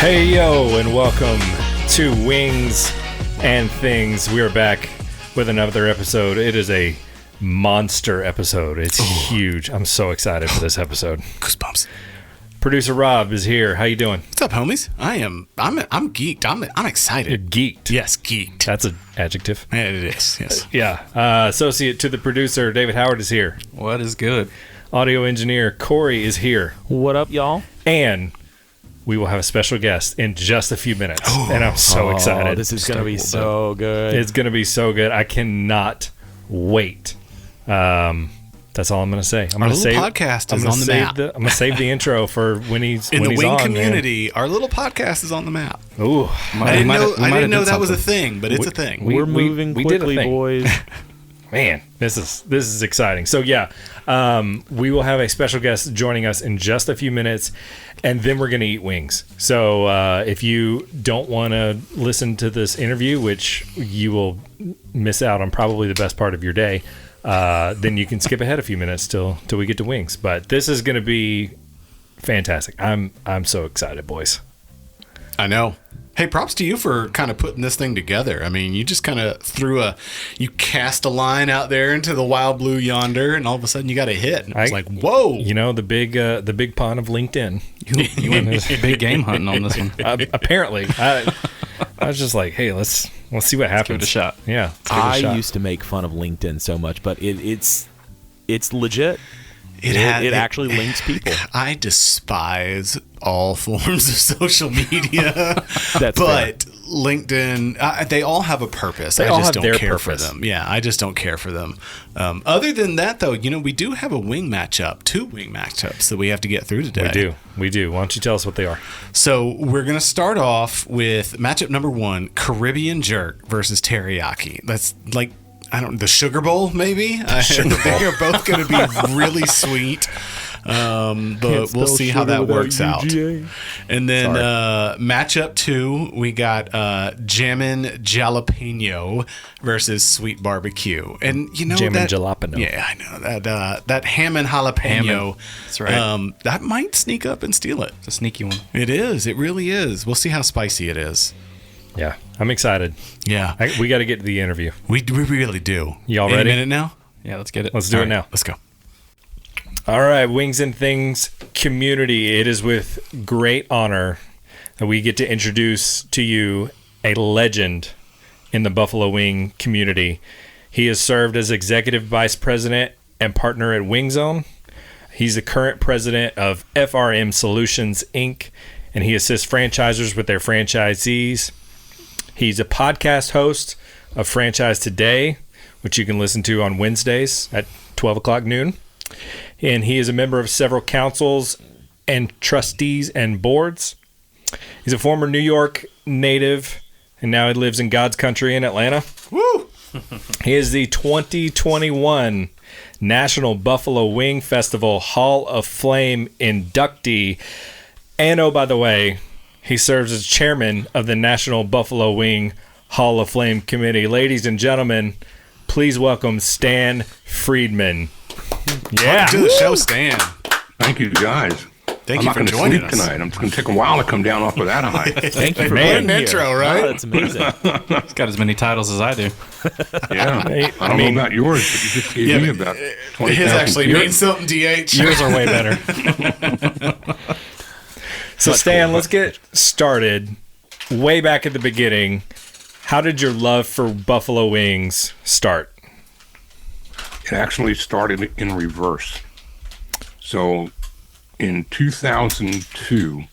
Hey yo, and welcome to Wings and Things. We are back with another episode. It is a monster episode. It's huge. I'm so excited for this episode. Goosebumps. Producer Rob is here. How you doing? What's up, homies? I'm geeked. I'm excited. You're geeked. Yes, geeked. That's an adjective. Yeah, it is. Yes. Yeah. Associate to the producer, David Howard, is here. What is good? Audio engineer, Cory, is here. What up, y'all? And we will have a special guest in just a few minutes. And I'm so excited. This is going to be so good. It's going to be so good. I cannot wait. That's all I'm going to say. Our little podcast is on the map. I'm going to save the intro for when he's in when the he's wing on, community. Man. Our little podcast is on the map. Ooh, I didn't know that was a thing, but it's a thing. We're moving quickly, boys. Man, this is exciting. So yeah, we will have a special guest joining us in just a few minutes, and then we're going to eat wings. So if you don't want to listen to this interview, which you will miss out on probably the best part of your day, then you can skip ahead a few minutes till we get to wings. But this is going to be fantastic. I'm so excited, boys. I know. Hey, props to you for kind of putting this thing together. I mean, you just kind of you cast a line out there into the wild blue yonder, and all of a sudden you got a hit. And it's like, whoa! You know, the big pond of LinkedIn. You went big game hunting on this one. Apparently, I was just like, hey, let's see what happens. Give it a shot. Yeah, I used to make fun of LinkedIn so much, but it's legit. It actually links people. I despise all forms of social media, That's but fair. LinkedIn, they all have a purpose. I just don't care for them. Yeah, I just don't care for them. Other than that, though, we do have a wing matchup, 2 wing matchups that we have to get through today. We do. Why don't you tell us what they are? So we're going to start off with matchup number 1, Caribbean Jerk versus Teriyaki. That's like, the Sugar Bowl, maybe? They are both going to be really sweet. But we'll see how that works out. And then matchup 2, we got Jammin Jalapeño versus Sweet BBQ. And Jammin Jalapeño. Yeah, I know that ham and jalapeno. That's right. That might sneak up and steal it. It's a sneaky one. It is. It really is. We'll see how spicy it is. Yeah, I'm excited. Yeah, we got to get to the interview. We really do. Y'all ready? In a minute now? Yeah, let's get it. Let's do it now. Let's go. All right, Wings and Things community. It is with great honor that we get to introduce to you a legend in the Buffalo Wing community. He has served as executive vice president and partner at WingZone. He's the current president of FRM Solutions, Inc., and he assists franchisors with their franchisees. He's a podcast host of Franchise Today, which you can listen to on Wednesdays at 12 o'clock noon. And he is a member of several councils and trustees and boards. He's a former New York native, and now he lives in God's country in Atlanta. Woo! He is the 2021 National Buffalo Wing Festival Hall of Fame inductee. And oh, by the way, he serves as chairman of the National Buffalo Wing Hall of Fame Committee. Ladies and gentlemen, please welcome Stan Friedman. Yeah. Welcome to the show, Stan. Thank you, guys. Thank you for joining us tonight. It's going to take a while to come down off of that high. Thank you for an intro, right? Oh, that's amazing. He's got as many titles as I do. Yeah. I don't know about yours, but you just gave me about 20,000. His actually means something, DH. Yours are way better. So, Stan, let's get started way back at the beginning. How did your love for buffalo wings start? It actually started in reverse. So in 2002,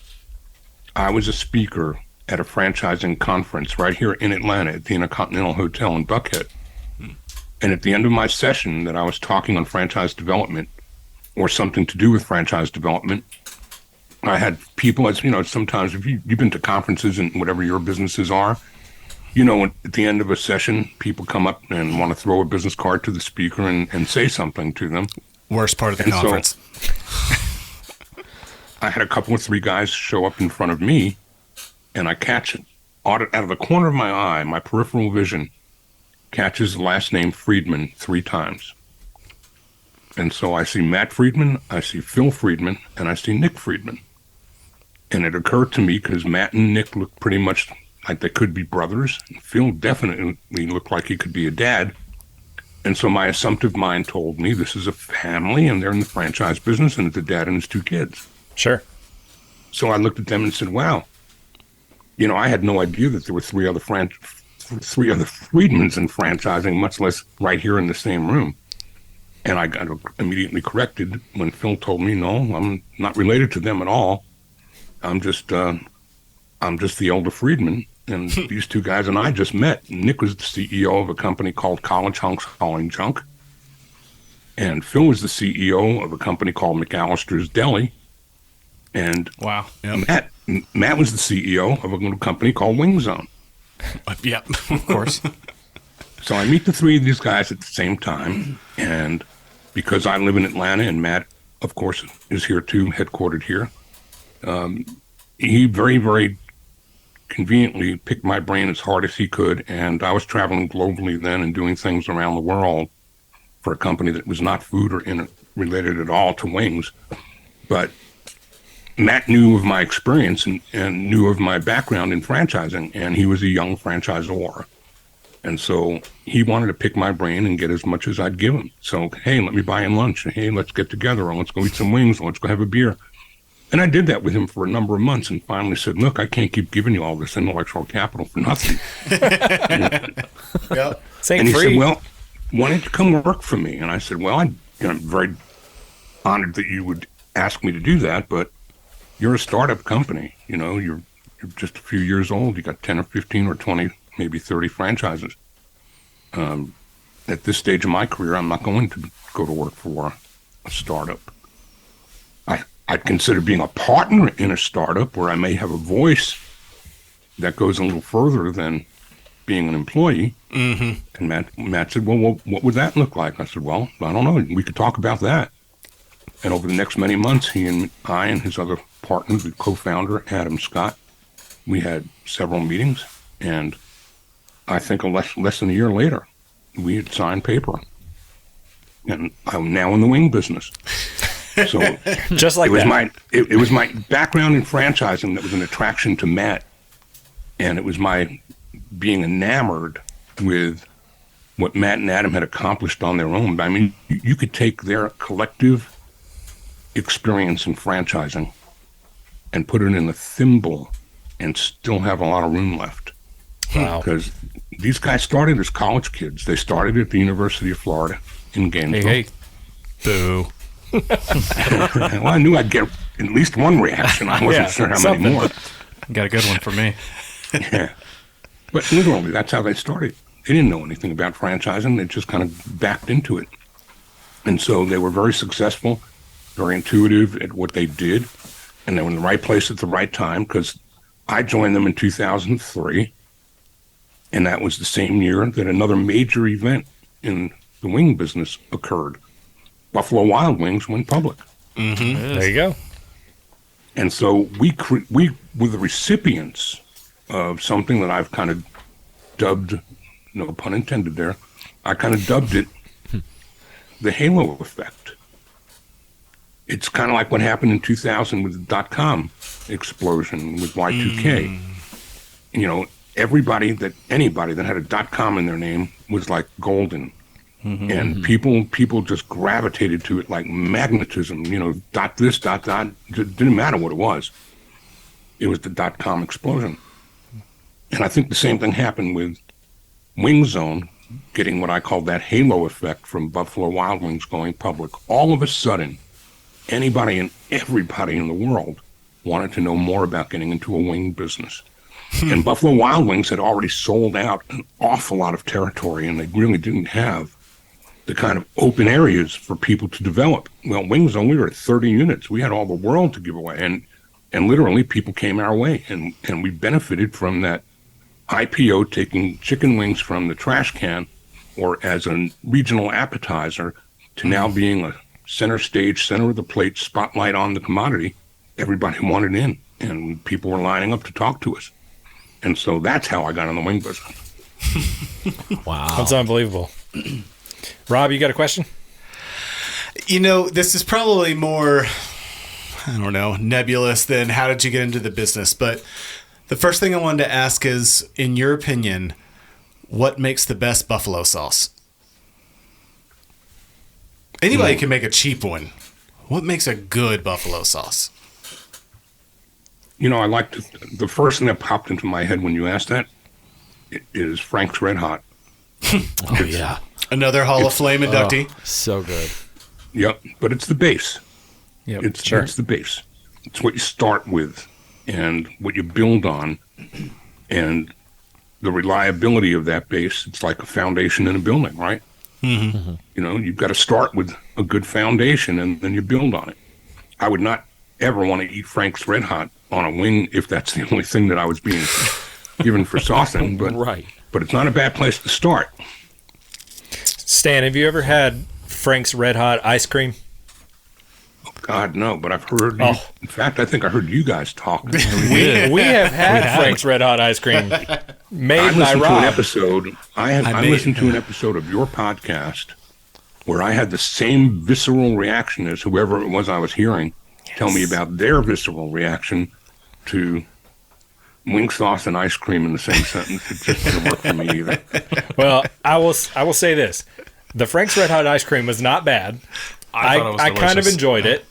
I was a speaker at a franchising conference right here in Atlanta at the Intercontinental Hotel in Buckhead. And at the end of my session that I was talking on franchise development or something to do with franchise development, I had people, as sometimes if you've been to conferences and whatever your businesses are, at the end of a session, people come up and want to throw a business card to the speaker and say something to them. Worst part of the conference. So, I had a couple of 3 guys show up in front of me, and I catch it. Out of the corner of my eye, my peripheral vision catches the last name Friedman 3 times. And so I see Matt Friedman, I see Phil Friedman, and I see Nick Friedman. And it occurred to me, because Matt and Nick looked pretty much like they could be brothers. Phil definitely looked like he could be a dad. And so my assumptive mind told me this is a family, and they're in the franchise business, and it's a dad and his 2 kids. Sure. So I looked at them and said, wow, I had no idea that there were 3 other Friedmans in franchising, much less right here in the same room. And I got immediately corrected when Phil told me, no, I'm not related to them at all. I'm just the older Friedman, and these 2 guys and I just met. Nick was the CEO of a company called College Hunks Hauling Junk, and Phil was the CEO of a company called McAllister's Deli, and wow, yep. Matt was the CEO of a little company called Wing Zone. Yep, of course. So I meet the 3 of these guys at the same time, and because I live in Atlanta and Matt, of course, is here too, headquartered here, he very, very conveniently picked my brain as hard as he could, and I was traveling globally then and doing things around the world for a company that was not food or related at all to wings. But Matt knew of my experience and knew of my background in franchising, and he was a young franchisor. And so he wanted to pick my brain and get as much as I'd give him. So, hey, let me buy him lunch. Hey, let's get together, or let's go eat some wings, or let's go have a beer. And I did that with him for a number of months, and finally said, look, I can't keep giving you all this intellectual capital for nothing. Yep. And he said, well, why don't you come work for me? And I said, well, I'm very honored that you would ask me to do that, but you're a startup company. You're just a few years old. You got 10 or 15 or 20, maybe 30 franchises. At this stage of my career, I'm not going to go to work for a startup. I'd consider being a partner in a startup where I may have a voice that goes a little further than being an employee. Mm-hmm. And Matt said, well, what would that look like? I said, well, I don't know. We could talk about that. And over the next many months, he and I and his other partner, the co-founder, Adam Scott, we had several meetings. And I think less than a year later, we had signed paper. And I'm now in the wing business. So just like it was my background in franchising that was an attraction to Matt, and it was my being enamored with what Matt and Adam had accomplished on their own. I mean, you could take their collective experience in franchising and put it in a thimble and still have a lot of room left. Wow. Because these guys started as college kids. They started at the University of Florida in Gainesville. Hey. Boo. Well, I knew I'd get at least one reaction. I wasn't sure how many more. Got a good one for me. Yeah. But literally, that's how they started. They didn't know anything about franchising. They just kind of backed into it. And so they were very successful, very intuitive at what they did. And they were in the right place at the right time, because I joined them in 2003. And that was the same year that another major event in the wing business occurred. Buffalo Wild Wings went public. Mm-hmm. There you go. And so we were the recipients of something that I've kind of dubbed, no pun intended there, I kind of dubbed it the halo effect. It's kind of like what happened in 2000 with the .com explosion with Y2K. Anybody that had a .com in their name was like golden. Mm-hmm. And people just gravitated to it like magnetism, this, that. It didn't matter what it was. It was the .com explosion. And I think the same thing happened with Wing Zone getting what I call that halo effect from Buffalo Wild Wings going public. All of a sudden, anybody and everybody in the world wanted to know more about getting into a wing business. And Buffalo Wild Wings had already sold out an awful lot of territory, and they really didn't have the kind of open areas for people to develop. Well, Wing Zone, we were at 30 units. We had all the world to give away, and literally people came our way, and we benefited from that IPO, taking chicken wings from the trash can or as a regional appetizer to now being a center stage, center of the plate, spotlight on the commodity. Everybody wanted in, and people were lining up to talk to us. And so that's how I got in the wing business. Wow. That's unbelievable. Rob, you got a question? This is probably more, I don't know, nebulous than how did you get into the business. But the first thing I wanted to ask is, in your opinion, what makes the best buffalo sauce? Anybody can make a cheap one. What makes a good buffalo sauce? You know, the first thing that popped into my head when you asked that is Frank's Red Hot. Oh, yeah. Another Hall of Fame inductee. So good. Yep, but it's the base. Yep, It's the base. It's what you start with and what you build on, and the reliability of that base. It's like a foundation in a building, right? Mm-hmm. You know, you've got to start with a good foundation and then you build on it. I would not ever want to eat Frank's Red Hot on a wing if that's the only thing that I was being given for saucing, but Right. But it's not a bad place to start. Stan, have you ever had Frank's Red Hot ice cream? God, no, but I've heard. Oh. In fact, I think I heard you guys talk. We have had Frank's Red Hot ice cream made I by listened to an Rob. episode. I listened to an episode of your podcast where I had the same visceral reaction as whoever it was I was hearing tell me about their visceral reaction to wing sauce and ice cream in the same sentence. It just didn't work for me either. Well, I will say this: the Frank's Red Hot ice cream was not bad. I thought it was I kind of delicious. enjoyed it.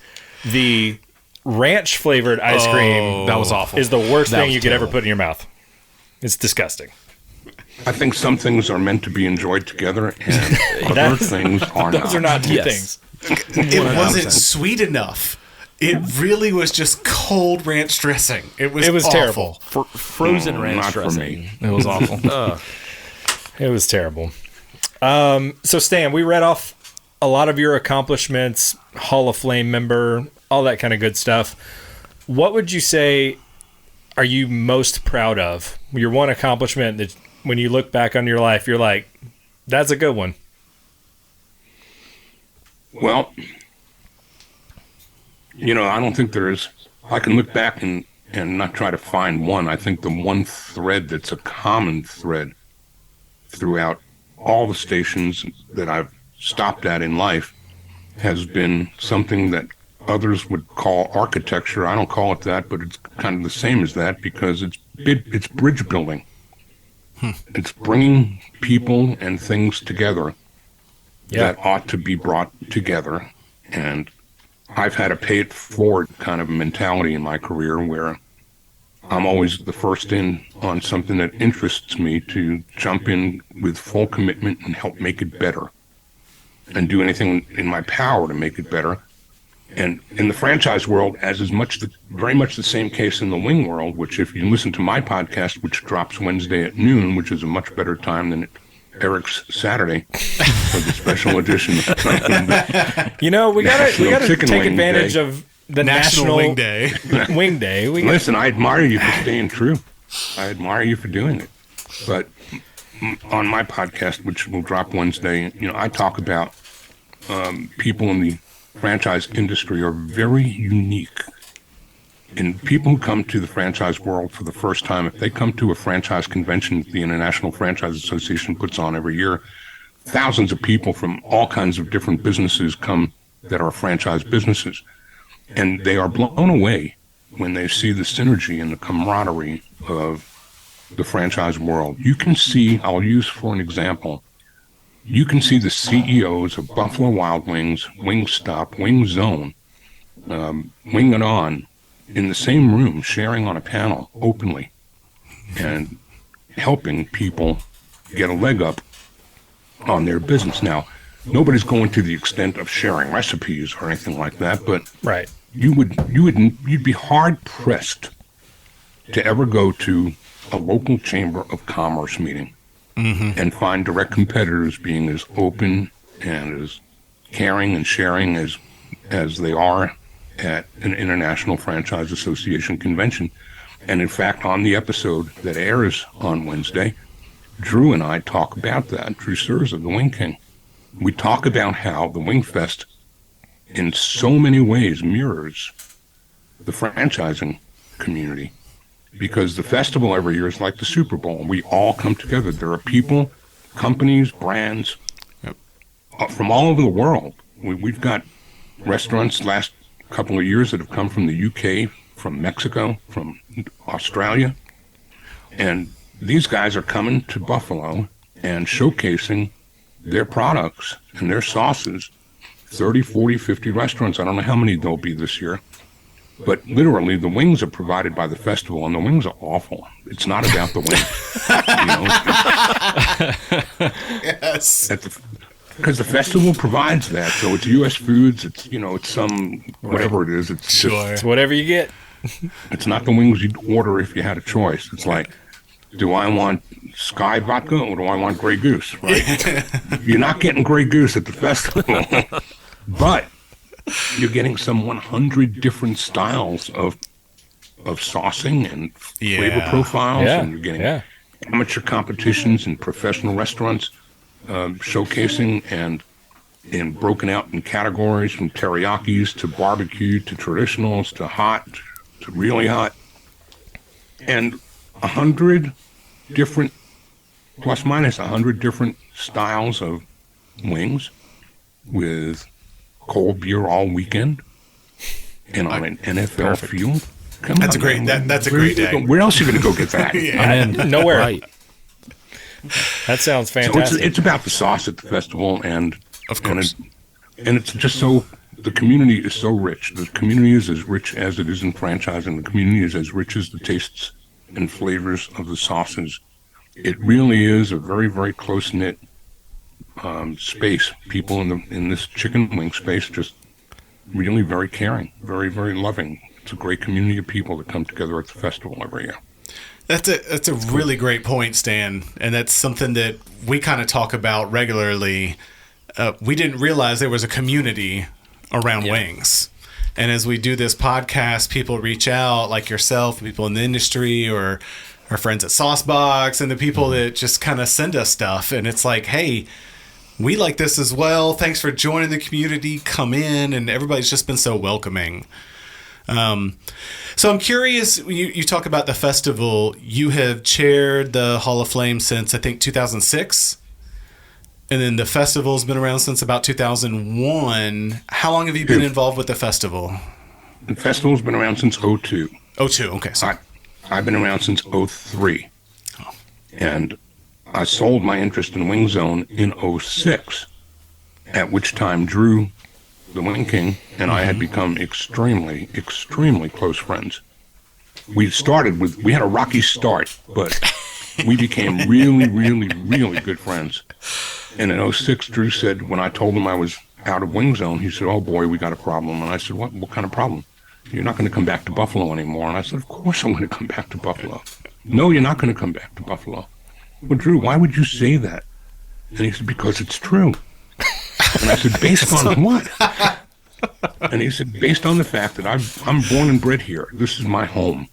The ranch flavored ice cream That was awful. is the worst That thing was you could ever terrible. put in your mouth. It's disgusting. I think some things are meant to be enjoyed together, and other things are not. Those are not two Yes. things. It wasn't sweet enough. It really was just cold ranch dressing. It was It was awful. terrible. Frozen ranch not for dressing. me. It was awful. It was terrible. So Stan, we read off a lot of your accomplishments, Hall of Fame member, all that kind of good stuff. What would you say are you most proud of? Your one accomplishment that when you look back on your life, you're like, that's a good one. Well, you know, I don't think there is. I can look back and not try to find one. I think the one thread that's a common thread throughout all the stations that I've stopped at in life has been something that others would call architecture. I don't call it that, but it's kind of the same as that because it's bridge building. It's bringing people and things together that ought to be brought together. And I've had a pay it forward kind of mentality in my career where I'm always the first in on something that interests me to jump in with full commitment and help make it better and do anything in my power to make it better. And in the franchise world, as is very much the same case in the wing world, which if you listen to my podcast, which drops Wednesday at noon, which is a much better time than Eric's Saturday for the special edition. You know, we gotta Chicken take Wing advantage Day. of the National Wing Day. Wing Day. Listen, I admire you for staying true. I admire you for doing it. But on my podcast, which will drop Wednesday, you know, I talk about people in the franchise industry are very unique. And people who come to the franchise world for the first time, if they come to a franchise convention the International Franchise Association puts on every year, thousands of people from all kinds of different businesses come that are franchise businesses. And they are blown away when they see the synergy and the camaraderie of the franchise world. You can see, I'll use for an example, you can see the CEOs of Buffalo Wild Wings, Wingstop, Wing Zone, Wing It On, in the same room, sharing on a panel openly and helping people get a leg up on their business. Now, nobody's going to the extent of sharing recipes or anything like that, but Right. you'd be hard pressed to ever go to a local chamber of commerce meeting and find direct competitors being as open and as caring and sharing as they are at an International Franchise Association convention. And in fact, on the episode that airs on Wednesday, Drew and I talk about that. Drew Surza, the Wing King. We talk about how the Wing Fest in so many ways mirrors the franchising community, because the festival every year is like the Super Bowl. We all come together. There are people, companies, brands from all over the world. We've got restaurants. Last couple of years that have come from the UK, from Mexico, from Australia. And these guys are coming to Buffalo and showcasing their products and their sauces. 30, 40, 50 restaurants. I don't know how many there'll be this year. But literally, the wings are provided by the festival, and the wings are awful. It's not about the wings. Yes. Because the festival provides that. So it's U.S. Foods. It's, it's some, whatever it is. It's Sure. It's whatever you get. It's not the wings you'd order if you had a choice. It's like, do I want Sky vodka or do I want Grey Goose, right? You're not getting Grey Goose at the festival. But you're getting some 100 different styles of saucing and flavor profiles. Yeah. And you're getting amateur competitions and professional restaurants showcasing and broken out in categories from teriyakis to barbecue to traditionals to hot to really hot. And 100 different, plus minus 100 different styles of wings with cold beer all weekend and on an NFL field. That's a great day. Where else are you going to go get that? I'm in. Nowhere. Right. That sounds So fantastic. it's about the sauce at the festival, and Of course. and it's just so, the community is so rich. The community is as rich as it is in franchising. The community is as rich as the tastes and flavors of the sauces. It really is a very, very close-knit space. People in this chicken wing space just really very caring, very, very loving. It's a great community of people that come together at the festival every year. That's a really great point, Stan, and that's something that we kind of talk about regularly. We didn't realize there was a community around wings. And as we do this podcast, people reach out, like yourself, people in the industry, or our friends at Saucebox, and the people that just kind of send us stuff. And it's like, hey, we like this as well. Thanks for joining the community. Come in. And everybody's just been so welcoming. So I'm curious, you talk about the festival. You have chaired the Hall of Fame since, I think, 2006. And then the festival's been around since about 2001. How long have you been involved with the festival? The festival's been around since 2002. 2002, okay. So I've been around since 2003. And I sold my interest in Wing Zone in 2006, at which time Drew, the Wing King, and I had become extremely, extremely close friends. We had a rocky start, but we became really, really, really good friends. And in 2006, Drew said, when I told him I was out of Wing Zone, he said, "Oh boy, we got a problem." And I said, what kind of problem? "You're not going to come back to Buffalo anymore." And I said, "Of course I'm going to come back to Buffalo." "No, you're not going to come back to Buffalo." "Well, Drew, why would you say that?" And he said, "Because it's true." And I said, "Based on what?" And he said, "Based on the fact that I'm born and bred here. This is my home.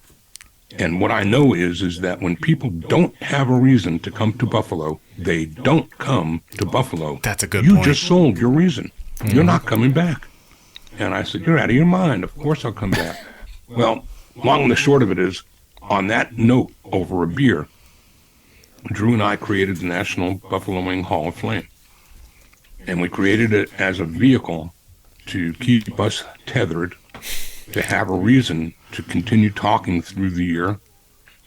And what I know is that when people don't have a reason to come to Buffalo, they don't come to Buffalo." That's a good You point. just sold your reason. You're not coming back." And I said, "You're out of your mind. Of course I'll come back." Well, long and the short of it is, on that note, over a beer, Drew and I created the National Buffalo Wing Hall of Fame. And we created it as a vehicle to keep us tethered, to have a reason to continue talking through the year,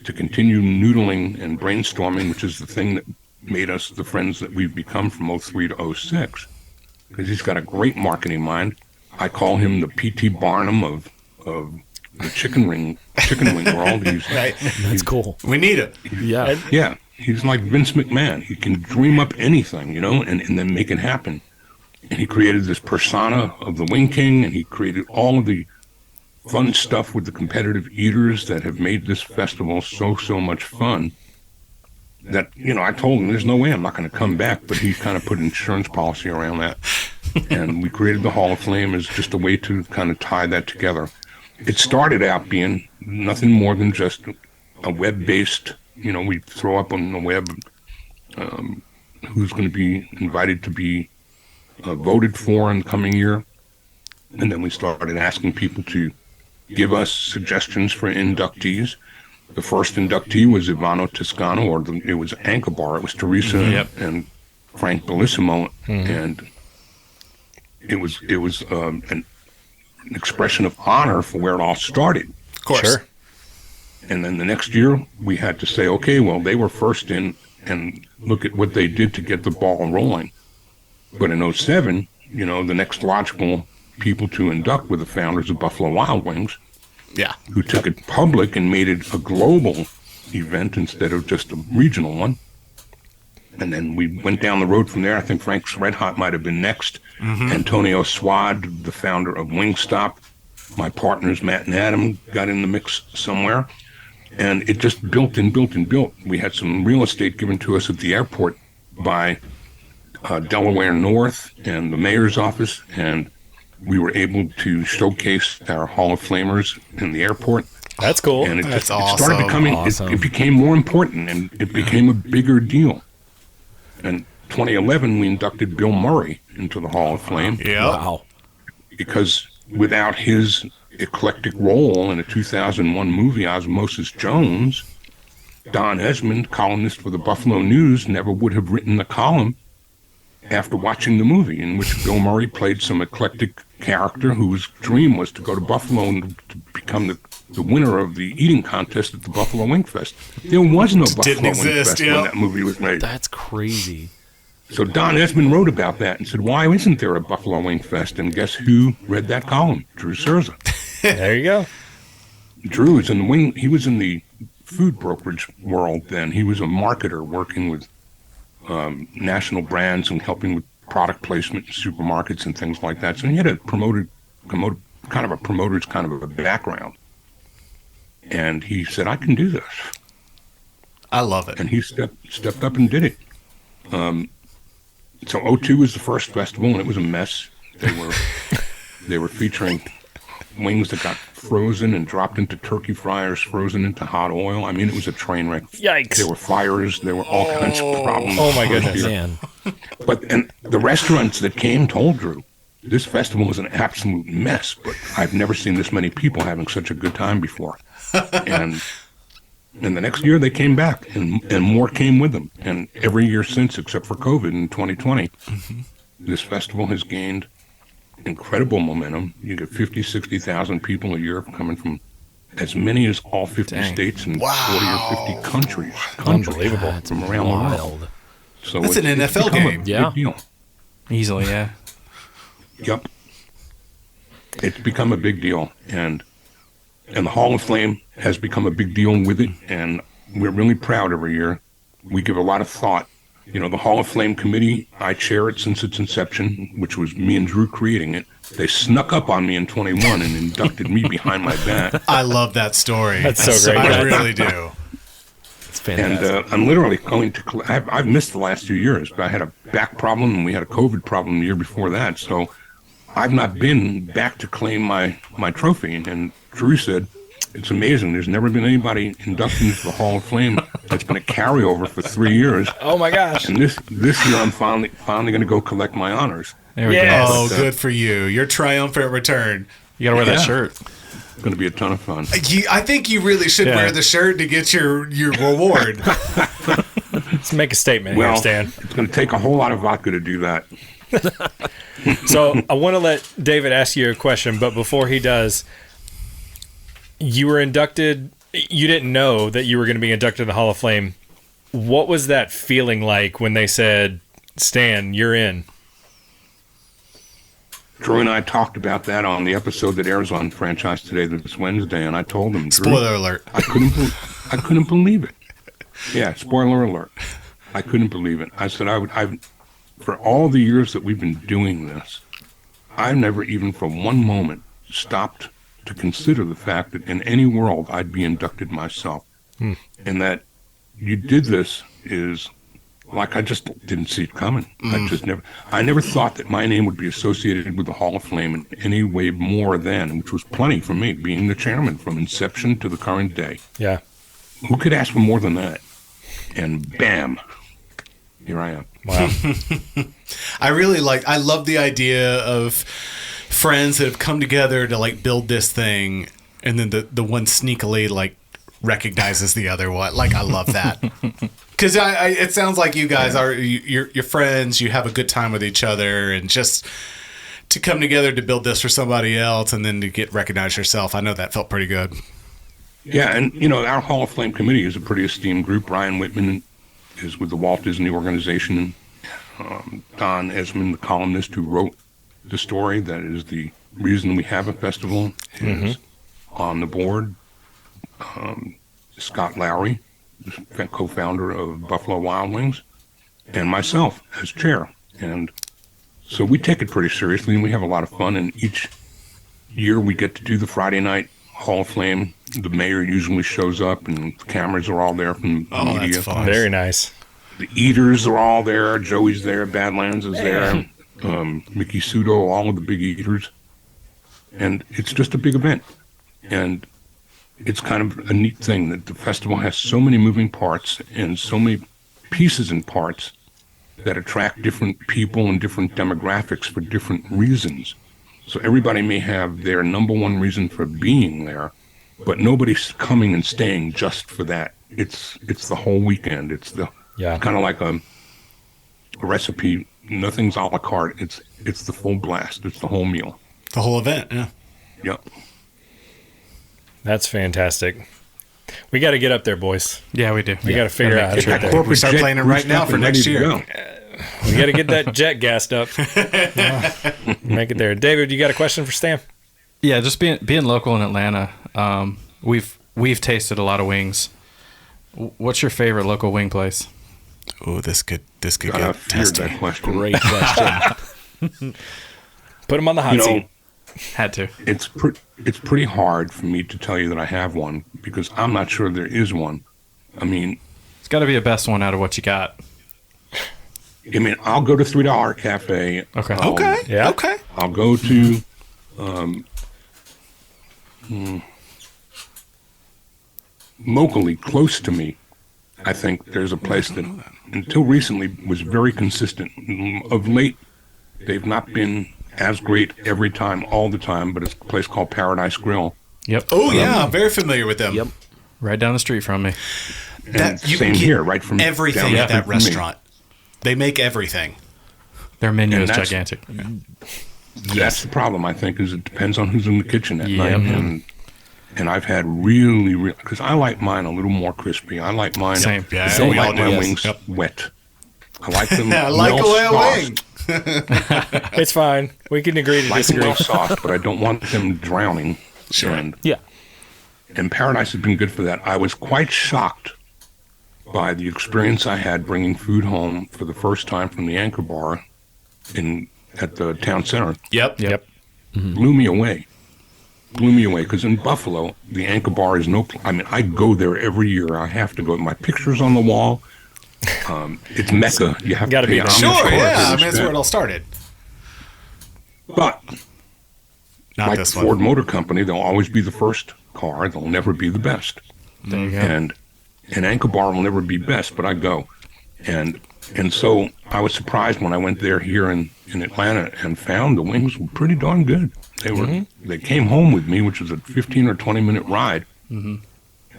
to continue noodling and brainstorming, which is the thing that made us the friends that we've become from 2003 to 2006. Because he's got a great marketing mind. I call him the P.T. Barnum of the chicken wing world. That's cool. We need it. Yeah. Yeah, he's like Vince McMahon. He can dream up anything, and then make it happen. And he created this persona of the Wing King, and he created all of the fun stuff with the competitive eaters that have made this festival so much fun. That, I told him, there's no way I'm not going to come back, but he kind of put an insurance policy around that. And we created the Hall of Fame as just a way to kind of tie that together. It started out being nothing more than just a web-based, we throw up on the web who's going to be invited to be voted for in the coming year. And then we started asking people to give us suggestions for inductees. The first inductee was Ivano Toscano, it was Anchor It was Teresa and Frank Bellissimo, and it was an expression of honor for where it all started. Of course. Sure. And then the next year, we had to say, okay, well, they were first in, and look at what they did to get the ball rolling. But in 2007, you know, the next logical people to induct were the founders of Buffalo Wild Wings, Yeah. who took it public and made it a global event instead of just a regional one. And then we went down the road from there. I think Frank's Red Hot might have been next. Antonio Swad, the founder of Wingstop. My partners, Matt and Adam, got in the mix somewhere. And it just built and built and built. We had some real estate given to us at the airport by Delaware North and the mayor's office. And we were able to showcase our Hall of Famers in the airport. That's cool. And it, That's it started awesome. becoming, Awesome. it became more important, and it became a bigger deal. In 2011, we inducted Bill Murray into the Hall of Fame Yeah. Wow. because without his eclectic role in a 2001 movie, Osmosis Jones, Don Esmond, columnist for the Buffalo News, never would have written the column after watching the movie, in which Bill Murray played some eclectic character whose dream was to go to Buffalo and to become the winner of the eating contest at the Buffalo Wing Fest. There was no Buffalo Didn't Wing exist, Fest yeah. when that movie was made. That's crazy. So Don Esmond wrote about that and said, why isn't there a Buffalo Wing Fest? And guess who read that column? Drew Cerza. There you go. Drew is in the wing. He was in the food brokerage world then. He was a marketer working with national brands and helping with product placement in supermarkets and things like that. So he had a promoter's kind of a background. And he said, I can do this. I love it. And he stepped up and did it. So 02 was the first festival, and it was a mess. They were featuring wings that got frozen and dropped into turkey fryers, frozen into hot oil. I mean, it was a train wreck. Yikes. There were fires. There were all kinds of problems. Oh, my goodness. Man. And the restaurants that came told Drew, this festival was an absolute mess, but I've never seen this many people having such a good time before. And the next year they came back, and more came with them. And every year since, except for COVID in 2020, this festival has gained incredible momentum. You get 50, 60,000 people a year coming from as many as all 50 states and 40 or 50 countries. Unbelievable. That's From around the world. wild. So That's an it's NFL become a game. big Yeah. deal. Easily, yeah. Yep. It's become a big deal, and the Hall of Fame has become a big deal with it, and we're really proud every year. We give a lot of thought. You know, the Hall of Fame committee, I chair it since its inception, which was me and Drew creating it. They snuck up on me in 21 and inducted me behind my back. I love that story. That's so great. I really do. It's fantastic. And I'm literally going to. I've missed the last 2 years, but I had a back problem and we had a COVID problem the year before that. So I've not been back to claim my trophy. And Drew said, it's amazing. There's never been anybody inducted into the Hall of Fame that's been a carryover for 3 years. Oh, my gosh. And this year, I'm finally going to go collect my honors. There we Yes. go. Oh, good for you. Your triumphant return. You gotta wear that Yeah. shirt. It's going to be a ton of fun. I think you really should Yeah. wear the shirt to get your reward. Let's make a statement here, Well, Stan. it's going to take a whole lot of vodka to do that. So I want to let David ask you a question, but before he does, you were inducted. You didn't know that you were going to be inducted in the Hall of Fame. What was that feeling like when they said, Stan, you're in? Drew and I talked about that on the episode that airs on Franchise Today this Wednesday, and I told him, Drew, Spoiler alert. I couldn't believe it. Yeah, spoiler alert. I couldn't believe it. I said for all the years that we've been doing this, I've never even for one moment stopped to consider the fact that in any world I'd be inducted myself. And that you did this is like I just didn't see it coming. I never thought that my name would be associated with the Hall of Fame in any way more than, which was plenty for me, being the chairman from inception to the current day. Yeah. Who could ask for more than that? And bam, here I am. Wow. I love the idea of friends that have come together to like build this thing, and then the one sneakily like recognizes the other one. Like, I love that. Because it sounds like you guys are you're friends. You have a good time with each other, and just to come together to build this for somebody else and then to get recognized yourself. I know that felt pretty good. Yeah, and our Hall of Fame committee is a pretty esteemed group. Brian Whitman is with the Walt Disney Organization. Don Esmond, the columnist who wrote the story that is the reason we have a festival, is on the board. Scott Lowry, the co-founder of Buffalo Wild Wings, and myself as chair. And so we take it pretty seriously, and we have a lot of fun. And each year we get to do the Friday night Hall of Fame. The mayor usually shows up, and the cameras are all there from the media. That's fun. Very nice. The eaters are all there. Joey's there. Badlands is there. Mickey Sudo, all of the big eaters. And it's just a big event. And it's kind of a neat thing that the festival has so many moving parts and so many pieces and parts that attract different people and different demographics for different reasons. So everybody may have their number one reason for being there, but nobody's coming and staying just for that. It's the whole weekend. It's kind of like a recipe. Nothing's a la carte. It's the full blast. It's the whole meal. The whole event, yeah. Yep. That's fantastic. We got to get up there, boys. Yeah, we do. We got to figure out how to Get get that there. We start jet playing it right now for and next ready to year. go. We got to get that jet gassed up. Make it there. David, you got a question for Stan? Yeah, just being local in Atlanta, we've tasted a lot of wings. What's your favorite local wing place? Oh, this could I get feared testy. that question. Great question. Put him on the hot seat. Had to. It's pretty hard for me to tell you that I have one because I'm not sure there is one. I mean, It's got to be a best one out of what you got. I'll go to $3 Cafe. Okay. Okay. Yeah. Okay. I'll go to locally close to me. I think there's a place that until recently was very consistent. Of late, they've not been as great every time, all the time, but it's a place called Paradise Grill. Yep. Oh, yeah. I'm very familiar with them. Yep. Right down the street from me. And You same can get here, right from everything down at that from me. restaurant. They make everything. Their menu And is that's- gigantic. That's the problem, I think, is it depends on who's in the kitchen at Yeah. night. And I've had really, because I like mine a little more crispy. I like mine. Same. Yeah, I don't we like all do. my Yes. wings Yep. wet. I like them I like a well well sauced. wing. It's fine. We can agree to I like them disagree. well sauced, but I don't want them drowning. Sure. Yeah. And Paradise has been good for that. I was quite shocked by the experience I had bringing food home for the first time from the Anchor Bar at the town center. Yep. Yep. Blew me away. Because in Buffalo, the Anchor Bar is I go there every year. I have to go. My picture's on the wall. It's Mecca. You have Gotta to be pay there. homage Sure, for it. yeah. I mean, that's where it all started. But Not like this Ford one. Motor Company, they'll always be the first car. They'll never be the best. There you go. And an Anchor Bar will never be best, but I go. And so I was surprised when I went there here in Atlanta and found the wings were pretty darn good. They came home with me, which was a 15 or 20 minute ride, and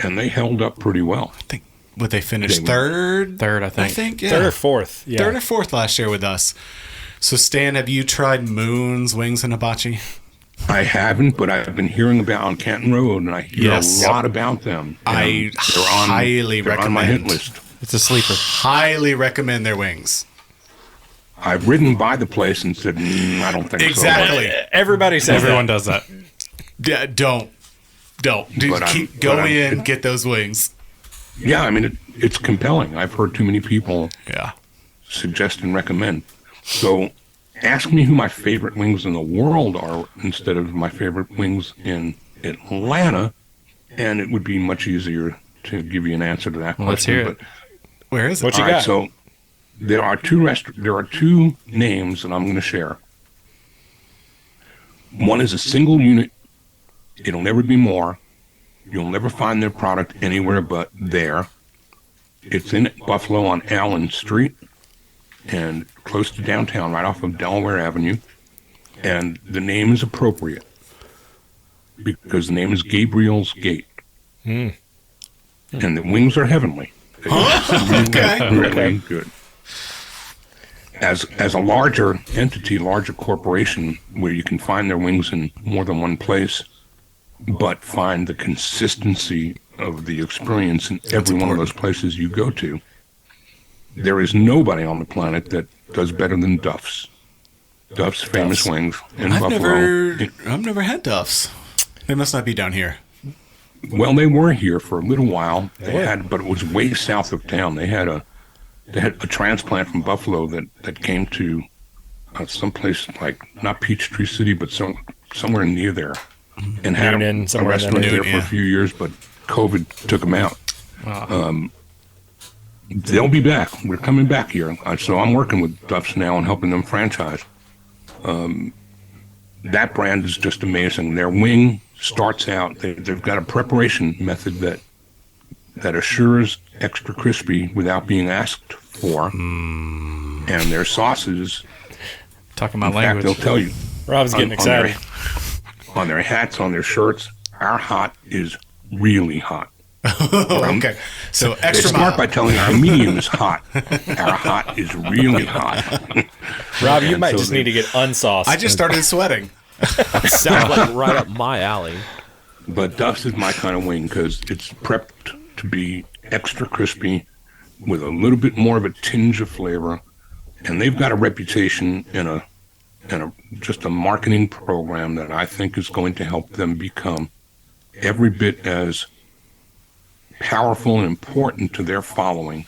they held up pretty well. I think, would they finish They would. third? Third, I think. Yeah. Third or fourth. Yeah. Third or fourth last year with us. So, Stan, have you tried Moon's Wings and Hibachi? I haven't, but I've been hearing about on Canton Road, and I hear Yes. a lot about them. I They're on- highly they're on my hit recommend. list. It's a sleeper. Highly recommend their wings. I've ridden by the place and said, I don't think Exactly. Everybody says Everyone that. does that. Yeah, don't. Dude, But go I'm- in, get those wings. so. Yeah, I mean, it's compelling. I've heard too many people Yeah. suggest and recommend. So ask me who my favorite wings in the world are instead of my favorite wings in Atlanta, and it would be much easier to give you an answer to that Well, let's question. hear it. Where is it? What you All right, got? so there are two names that I'm going to share. One is a single unit. It'll never be more. You'll never find their product anywhere but there. It's in Buffalo on Allen Street and close to downtown, right off of Delaware Avenue. And the name is appropriate because the name is Gabriel's Gate. And the wings are heavenly. They are really, Okay. really good. as a larger entity, larger corporation, where you can find their wings in more than one place, but find the consistency of the experience in every one of those places you go to. There is nobody on the planet that does better than Duff's. Duff's famous wings in Buffalo. I've never had Duff's. They must not be down here. Well, they were here for a little while. But it was way south of town. They had a transplant from Buffalo that came to someplace like not Peachtree City, but somewhere near there, and had a restaurant there for a few years. But COVID took them out. Wow. They'll be back. We're coming back here. So I'm working with Duff's now and helping them franchise. That brand is just amazing. Their wing starts out, they've got a preparation method that assures extra crispy without being asked for. And their sauces, talking my fact, language. they'll tell you. Rob's getting excited. On their hats, on their shirts, our hot is really hot. Okay. So extra they start by telling our medium is hot. Our hot is really hot. Rob, you might just need to get unsauced. I just started sweating. Sounds like right up my alley. But Duff's is my kind of wing because it's prepped to be extra crispy with a little bit more of a tinge of flavor. And they've got a reputation and just a marketing program that I think is going to help them become every bit as powerful and important to their following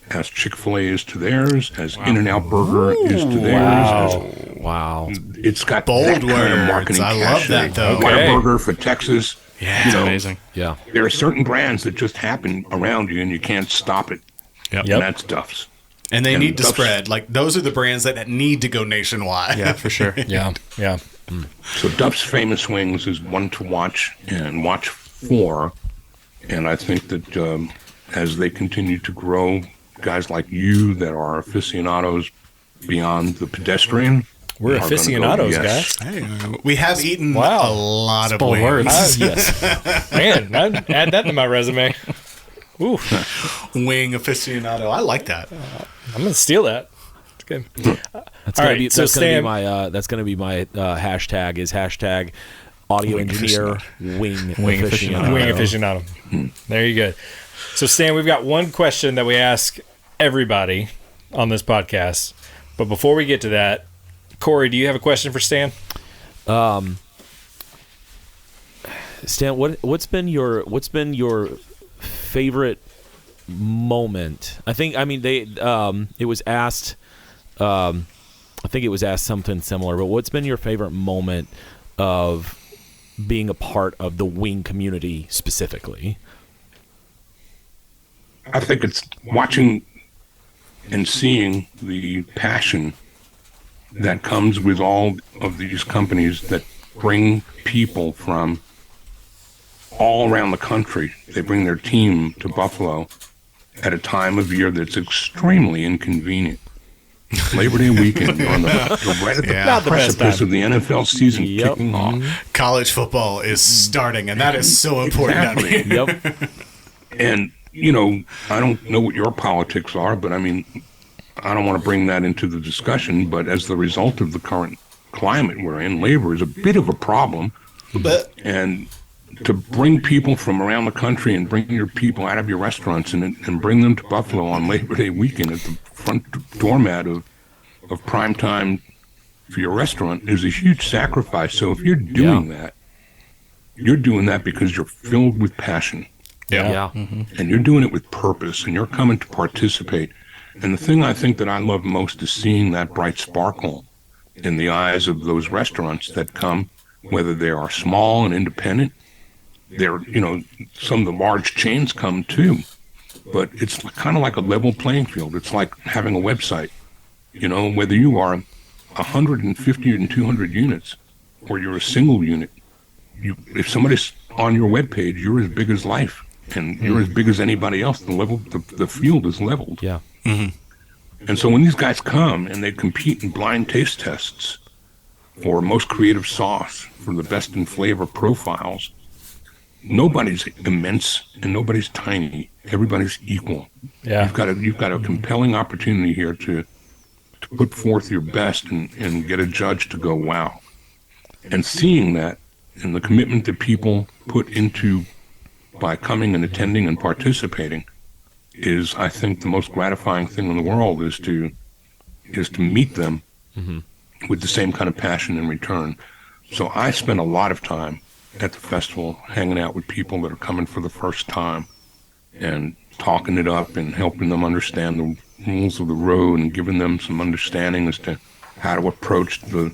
as Chick-fil-A is to theirs, as In-N-Out Burger is to theirs. Wow. It's got bold that words. kind of marketing I love that, though. Whataburger for Texas. Yeah, It's amazing. Yeah. There are certain brands that just happen around you and you can't stop it. Yep. And that's Duff's. And they need to Duff's- spread. Like, those are the brands that need to go nationwide. Yeah, for sure. Yeah. So Duff's Famous Wings is one to watch and watch for. And I think that as they continue to grow, guys like you that are aficionados beyond the pedestrian. We're are gonna aficionados, go, yes. guys. Hey, we have eaten Wow. a lot of bold wings. words. Yes. Man, I'd add that to my resume. Ooh, Wing aficionado. I like that. I'm gonna steal that. It's good. That's All gonna right, be so that's gonna be Stan- my hashtag is hashtag audio Wing engineer wing Wing aficionado. Wing aficionado. There you go. So, Stan, we've got one question that we ask everybody on this podcast. But before we get to that, Cory, do you have a question for Stan? Stan, what's been your favorite moment? I mean it was asked I think it was asked something similar, but what's been your favorite moment of being a part of the wing community specifically? I think it's watching and seeing the passion that comes with all of these companies that bring people from all around the country. They bring their team to Buffalo at a time of year that's extremely inconvenient. Labor Day weekend, you're on right at the Not the best precipice time. of the NFL season kicking off. College football is starting, and that is so important down Exactly. here. Yep. And, I don't know what your politics are, but I mean, I don't want to bring that into the discussion, but as the result of the current climate we're in, labor is a bit of a problem. But And to bring people from around the country and bring your people out of your restaurants and bring them to Buffalo on Labor Day weekend at the front doormat of prime time for your restaurant is a huge sacrifice. So if you're doing that, you're doing that because you're filled with passion. Yeah. And you're doing it with purpose, and you're coming to participate. And the thing I think that I love most is seeing that bright sparkle in the eyes of those restaurants that come, whether they are small and independent. They're, some of the large chains come too, but it's kind of like a level playing field. It's like having a website, whether you are 150 and 200 units or you're a single unit. If somebody's on your webpage, you're as big as life. And you're as big as anybody else. The field is leveled. Yeah. And so when these guys come and they compete in blind taste tests for most creative sauce, for the best in flavor profiles, nobody's immense and nobody's tiny. Everybody's equal. Yeah. You've got a compelling opportunity here to to put forth your best and get a judge to go, wow. And seeing that and the commitment that people put into by coming and attending and participating is, I think, the most gratifying thing in the world is to meet them with the same kind of passion in return. So I spend a lot of time at the festival hanging out with people that are coming for the first time and talking it up and helping them understand the rules of the road and giving them some understanding as to how to approach the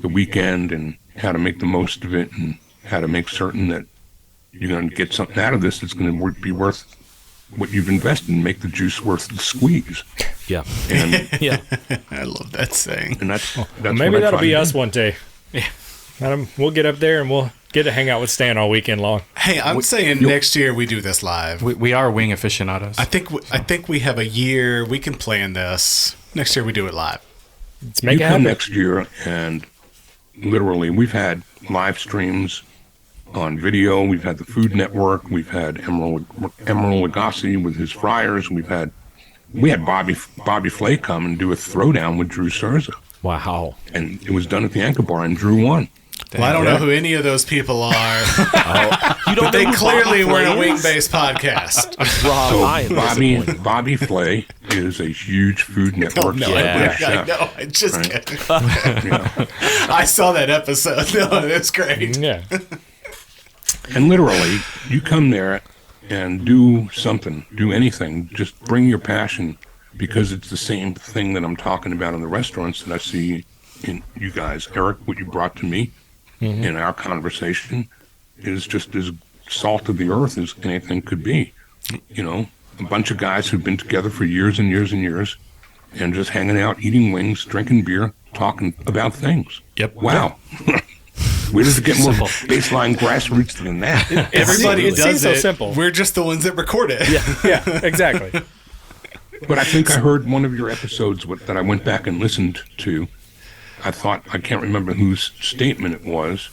weekend and how to make the most of it and how to make certain that you're going to get something out of this that's going to be worth what you've invested and make the juice worth the squeeze. Yeah. And Yeah. I love that saying. and that's Maybe what I that'll try be to us do. one day. Yeah. We'll get up there and we'll get to hang out with Stan all weekend long. Hey, I'm saying next year we do this live. We are wing aficionados. I think we have a year. We can plan this. Next year we do it live. Let's make You it come happen. next year, and literally, we've had live streams on video. We've had the Food Network. We've had Emerald Lagasse with his fryers. We had Bobby Flay come and do a throwdown with Drew Cerza, Wow. and it was done at the Anchor Bar, and Drew won. Well, I don't know who any of those people are, You don't but they know who clearly Bobby weren't a Flay is? wing-based podcast. Rob, So I am disappointed. Bobby Flay is a huge Food Network No, celebrity I chef. know. I just Right. kidding. Yeah. I saw that episode. No, that's great. Yeah. And literally, you come there and do something, do anything. Just bring your passion, because it's the same thing that I'm talking about in the restaurants that I see in you guys. Eric, what you brought to me in our conversation is just as salt of the earth as anything could be. You know, a bunch of guys who've been together for years and years and years and just hanging out, eating wings, drinking beer, talking about things. Yep. Wow. Where does it get more baseline grassroots than that? Everybody It does seems so it. simple. We're just the ones that record it. Yeah, exactly. But I think I heard one of your episodes that I went back and listened to. I can't remember whose statement it was,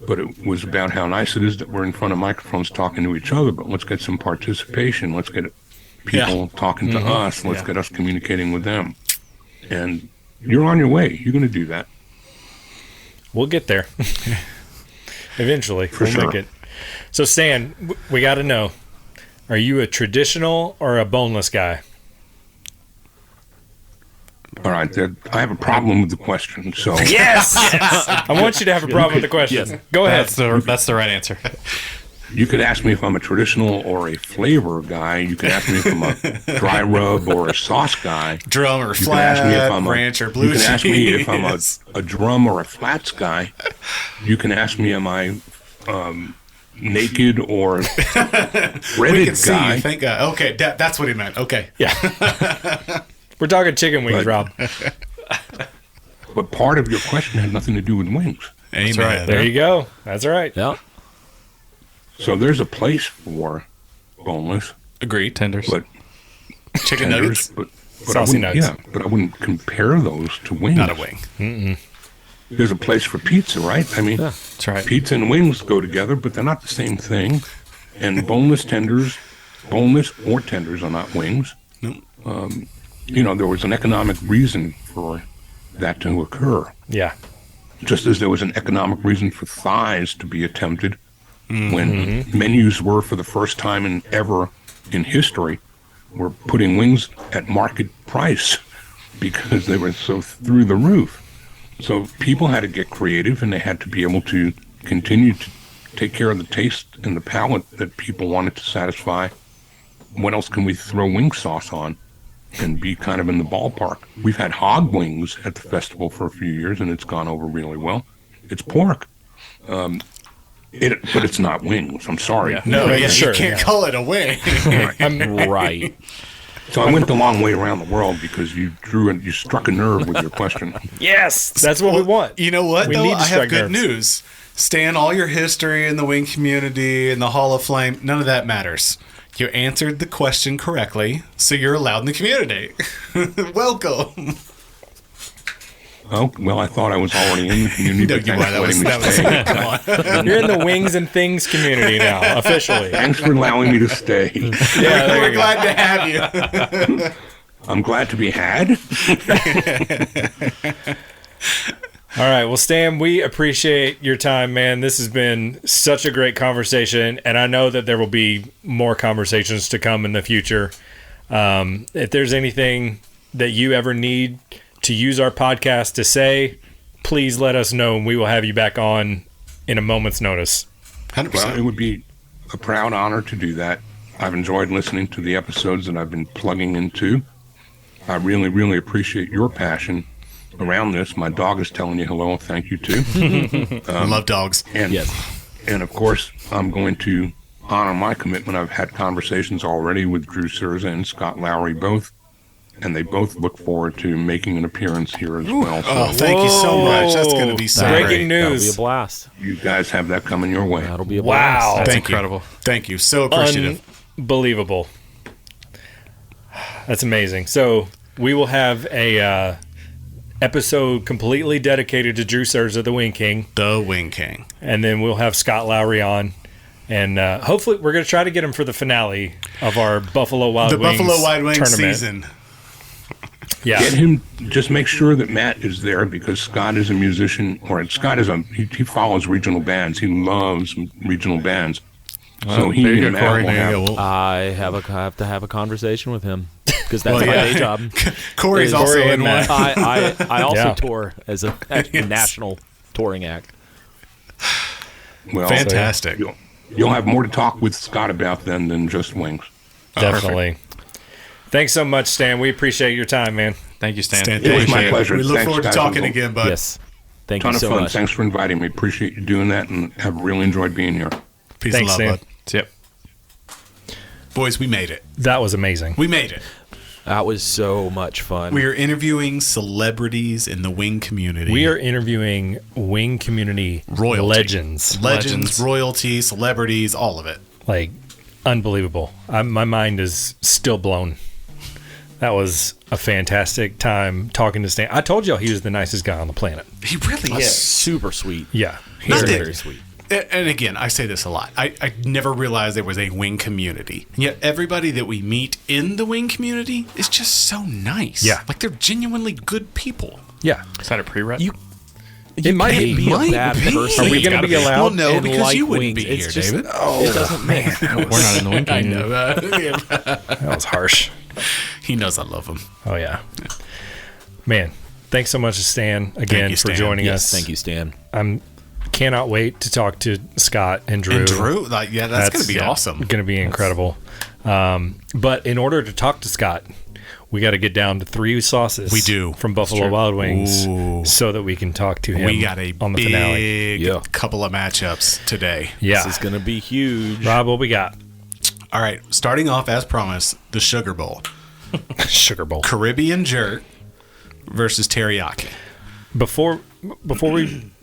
but it was about how nice it is that we're in front of microphones talking to each other, but let's get some participation. Let's get people talking to us. Let's get us communicating with them. And you're on your way. You're going to do that. We'll get there. Eventually. We'll sure. make it. So, Stan, we got to know, are you a traditional or a boneless guy? All right. I have a problem with the question. So Yes! I want you to have a problem with the question. Yes. Go ahead. That's the right answer. you could ask me if I'm a traditional or a flavor guy. You could ask me if I'm a dry rub or a sauce guy. Drum or You can ask me if flat, I'm ranch or blue You can ask me if I'm cheese. a drum or a flats guy. You can ask me, am I naked or We breaded can see guy? you. Thank God. Okay, that's what he meant. Okay. Yeah. We're talking chicken wings, But- Rob. But part of your question had nothing to do with wings. Amen. right. There you go. That's all right. Yeah. So there's a place for boneless, Agreed. Tenders. but Chicken tenders, nuggets. but I Saucy wouldn't, nugs. yeah, but I wouldn't compare those to wings. Not a wing. There's a place for pizza, right? I mean, That's right. pizza and wings go together, but they're not the same thing. And boneless or tenders are not wings. Nope. There was an economic reason for that to occur. Yeah. Just as there was an economic reason for thighs to be attempted when menus were, for the first time ever in history, were putting wings at market price because they were so through the roof. So people had to get creative, and they had to be able to continue to take care of the taste and the palate that people wanted to satisfy. What else can we throw wing sauce on and be kind of in the ballpark? We've had hog wings at the festival for a few years, and it's gone over really well. It's pork. But it's not wings. I'm sorry. No, yeah, Sure, you can't yeah. call it a wing. Right. So I went the long way around the world because you struck a nerve with your question. Yes. That's what we want. You know what, We though? need to I have strike good nerves. news. Stan, all your history in the wing community and the Hall of Flame, none of that matters. You answered the question correctly, so you're allowed in the community. Welcome. Oh, well, I thought I was already in the community. No, but you thanks are. for That letting was, me that stay. was, come on. You're in the wings and things community now, officially. Thanks for allowing me to stay. Yeah, there We're you go. glad to have you. I'm glad to be had. All right. Well, Stan, we appreciate your time, man. This has been such a great conversation, and I know that there will be more conversations to come in the future. If there's anything that you ever need to use our podcast to say, please let us know, and we will have you back on in a moment's notice. 100%. Well, it would be a proud honor to do that. I've enjoyed listening to the episodes that I've been plugging into. I really, really appreciate your passion around this. My dog is telling you hello. Thank you, too. I love dogs. And, Yes. and, of course, I'm going to honor my commitment. I've had conversations already with Drew Cerza and Scott Lowry both, and they both look forward to making an appearance here as well. Oh, So thank you so much. That's going to be so Breaking great. That'll be news. a blast. you guys have that coming your way. That'll be a Wow. blast. That's Thank you. incredible. Thank you. So appreciative. Unbelievable. That's amazing. So we will have a episode completely dedicated to Drew Cerza, the Wing King, The Wing King. and then we'll have Scott Lowry on. And hopefully we're going to try to get him for the finale of our Buffalo Wild The Wings Buffalo Wild Wings tournament. season. Yeah. Get him. Just make sure that Matt is there because Scott is a musician, or Scott is he follows regional bands. He loves regional bands. So he there you and go, Matt Cory. will There you have. go. Well, I have to have a conversation with him because that's Well, my yeah. day job. Corey's Is- also Corey in and one. Matt. I also Yeah. tour as a national touring act. Well, Fantastic. You'll have more to talk with Scott about then than just wings. Definitely. Thanks so much, Stan. We appreciate your time, man. thank you, Stan. Stan, It was thank my you. pleasure. We look Thanks, forward to guys. talking again, bud. Yes. Thank Ton you of so fun. much. Thanks for inviting me. Appreciate you doing that, and have really enjoyed being here. Peace Thanks, and love, Stan. bud. Yep. Boys, we made it. That was amazing. We made it. That was so much fun. We are interviewing celebrities in the wing community. We are interviewing wing community Royalty. legends. legends, royalty, celebrities, all of it. Like, unbelievable. My mind is still blown. That was a fantastic time talking to Stan. I told y'all he was the nicest guy on the planet. He really That's is. super sweet. Yeah. Not Very, that- very sweet. And again, I say this a lot. I never realized there was a wing community. And yet everybody that we meet in the wing community is just so nice. Yeah. Like they're genuinely good people. Yeah. Is that a pre-rep? It might can't be. be a Might bad be. person. Are we going to be allowed? Well, no, and because like you wouldn't wings. be It's here, just- David. It doesn't make We're not in the wing I community. know. That was harsh. He knows I love him. Oh, yeah. Man, thanks so much to Stan again you, for Stan. joining Yes, us. thank you, Stan. Cannot wait to talk to Scott and Drew. And Drew, like, yeah, that's going to be yeah, awesome. Going to be incredible. But in order to talk to Scott, we got to get down to 3 sauces. We do. From Buffalo Wild Wings, Ooh. so that we can talk to him. We got a on the finale. big Yeah. couple of matchups today. Yeah, This is going to be huge. Rob, what we got? All right, starting off as promised, the Sugar Bowl. Sugar Bowl. Caribbean jerk versus teriyaki. Before